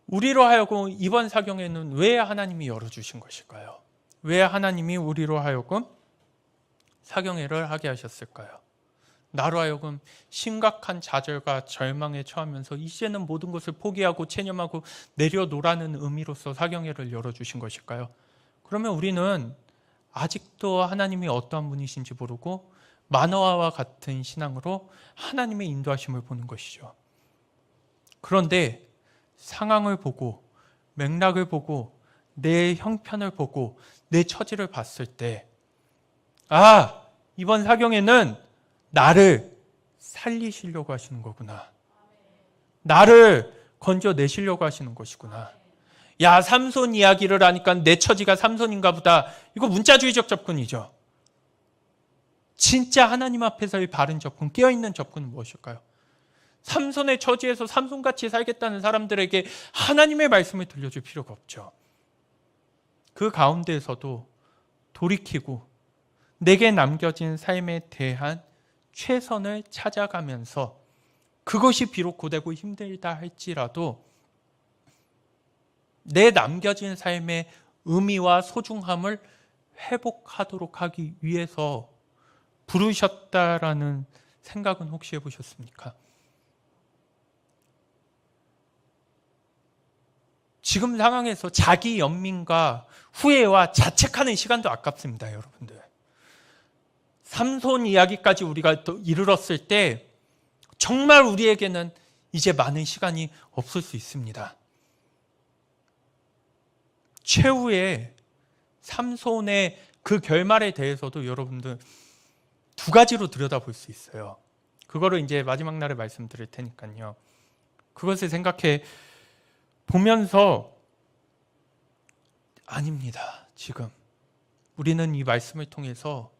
Speaker 1: 우리로 하여금 이번 사경에는 왜 하나님이 열어주신 것일까요? 왜 하나님이 우리로 하여금 사경회를 하게 하셨을까요? 나로 하여금 심각한 좌절과 절망에 처하면서 이제는 모든 것을 포기하고 체념하고 내려놓으라는 의미로서 사경회를 열어주신 것일까요? 그러면 우리는 아직도 하나님이 어떠한 분이신지 모르고 마노아와 같은 신앙으로 하나님의 인도하심을 보는 것이죠. 그런데 상황을 보고 맥락을 보고 내 형편을 보고 내 처지를 봤을 때, 아, 이번 사경에는 나를 살리시려고 하시는 거구나, 나를 건져내시려고 하시는 것이구나. 야, 삼손 이야기를 하니까 내 처지가 삼손인가 보다, 이거 문자주의적 접근이죠. 진짜 하나님 앞에서의 바른 접근, 깨어있는 접근은 무엇일까요? 삼손의 처지에서 삼손같이 살겠다는 사람들에게 하나님의 말씀을 들려줄 필요가 없죠. 그 가운데에서도 돌이키고 내게 남겨진 삶에 대한 최선을 찾아가면서 그것이 비록 고되고 힘들다 할지라도 내 남겨진 삶의 의미와 소중함을 회복하도록 하기 위해서 부르셨다라는 생각은 혹시 해보셨습니까? 지금 상황에서 자기 연민과 후회와 자책하는 시간도 아깝습니다, 여러분들. 삼손 이야기까지 우리가 또 이르렀을 때 정말 우리에게는 이제 많은 시간이 없을 수 있습니다. 최후의 삼손의 그 결말에 대해서도 여러분들 두 가지로 들여다볼 수 있어요. 그거를 이제 마지막 날에 말씀드릴 테니까요. 그것을 생각해 보면서, 아닙니다. 지금 우리는 이 말씀을 통해서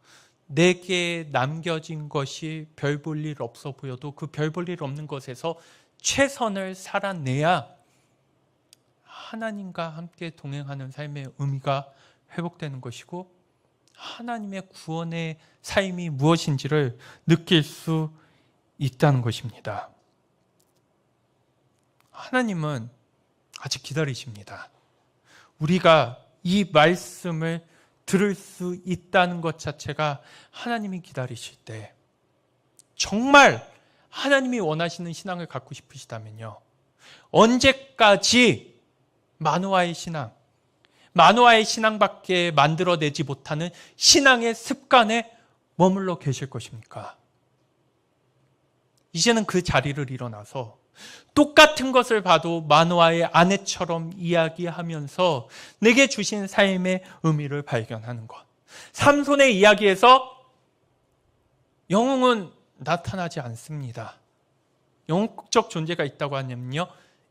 Speaker 1: 내게 남겨진 것이 별 볼 일 없어 보여도 그 별 볼 일 없는 것에서 최선을 살아내야 하나님과 함께 동행하는 삶의 의미가 회복되는 것이고 하나님의 구원의 삶이 무엇인지를 느낄 수 있다는 것입니다. 하나님은 아직 기다리십니다. 우리가 이 말씀을 들을 수 있다는 것 자체가 하나님이 기다리실 때, 정말 하나님이 원하시는 신앙을 갖고 싶으시다면요, 언제까지 만화의 신앙밖에 만들어내지 못하는 신앙의 습관에 머물러 계실 것입니까? 이제는 그 자리를 일어나서 똑같은 것을 봐도 만화의 아내처럼 이야기하면서 내게 주신 삶의 의미를 발견하는 것. 삼손의 이야기에서 영웅은 나타나지 않습니다. 영웅적 존재가 있다고 하냐면요,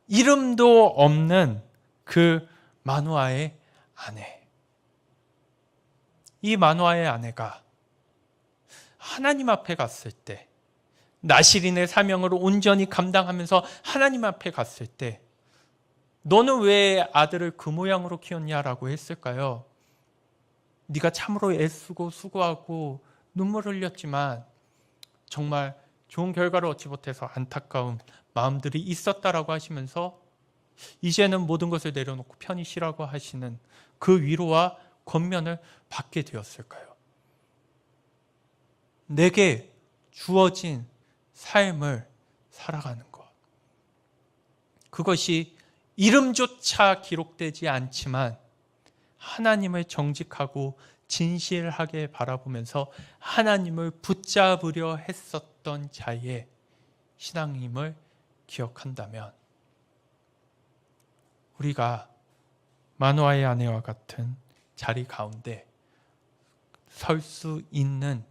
Speaker 1: 이름도 없는 그 만화의 아내. 이 만화의 아내가 하나님 앞에 갔을 때, 나실인의 사명을 온전히 감당하면서 하나님 앞에 갔을 때, 너는 왜 아들을 그 모양으로 키웠냐라고 했을까요? 네가 참으로 애쓰고 수고하고 눈물을 흘렸지만 정말 좋은 결과를 얻지 못해서 안타까운 마음들이 있었다라고 하시면서 이제는 모든 것을 내려놓고 편히 쉬라고 하시는 그 위로와 권면을 받게 되었을까요? 내게 주어진 삶을 살아가는 것. 그것이 이름조차 기록되지 않지만 하나님을 정직하고 진실하게 바라보면서 하나님을 붙잡으려 했었던 자의 신앙임을 기억한다면, 우리가 만화의 아내와 같은 자리 가운데 설 수 있는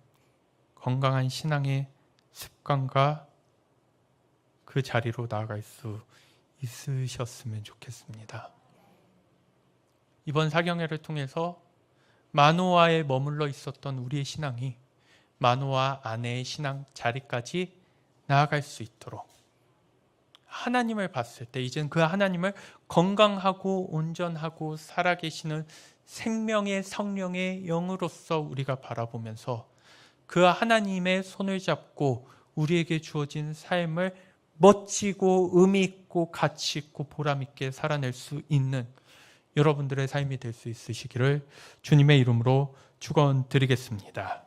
Speaker 1: 건강한 신앙의 습관과 그 자리로 나아갈 수 있으셨으면 좋겠습니다. 이번 사경회를 통해서 마노아에 머물러 있었던 우리의 신앙이 마노아 아내의 신앙 자리까지 나아갈 수 있도록, 하나님을 봤을 때 이제는 그 하나님을 건강하고 온전하고 살아계시는 생명의 성령의 영으로서 우리가 바라보면서 그 하나님의 손을 잡고 우리에게 주어진 삶을 멋지고 의미 있고 가치 있고 보람 있게 살아낼 수 있는 여러분들의 삶이 될 수 있으시기를 주님의 이름으로 축원드리겠습니다.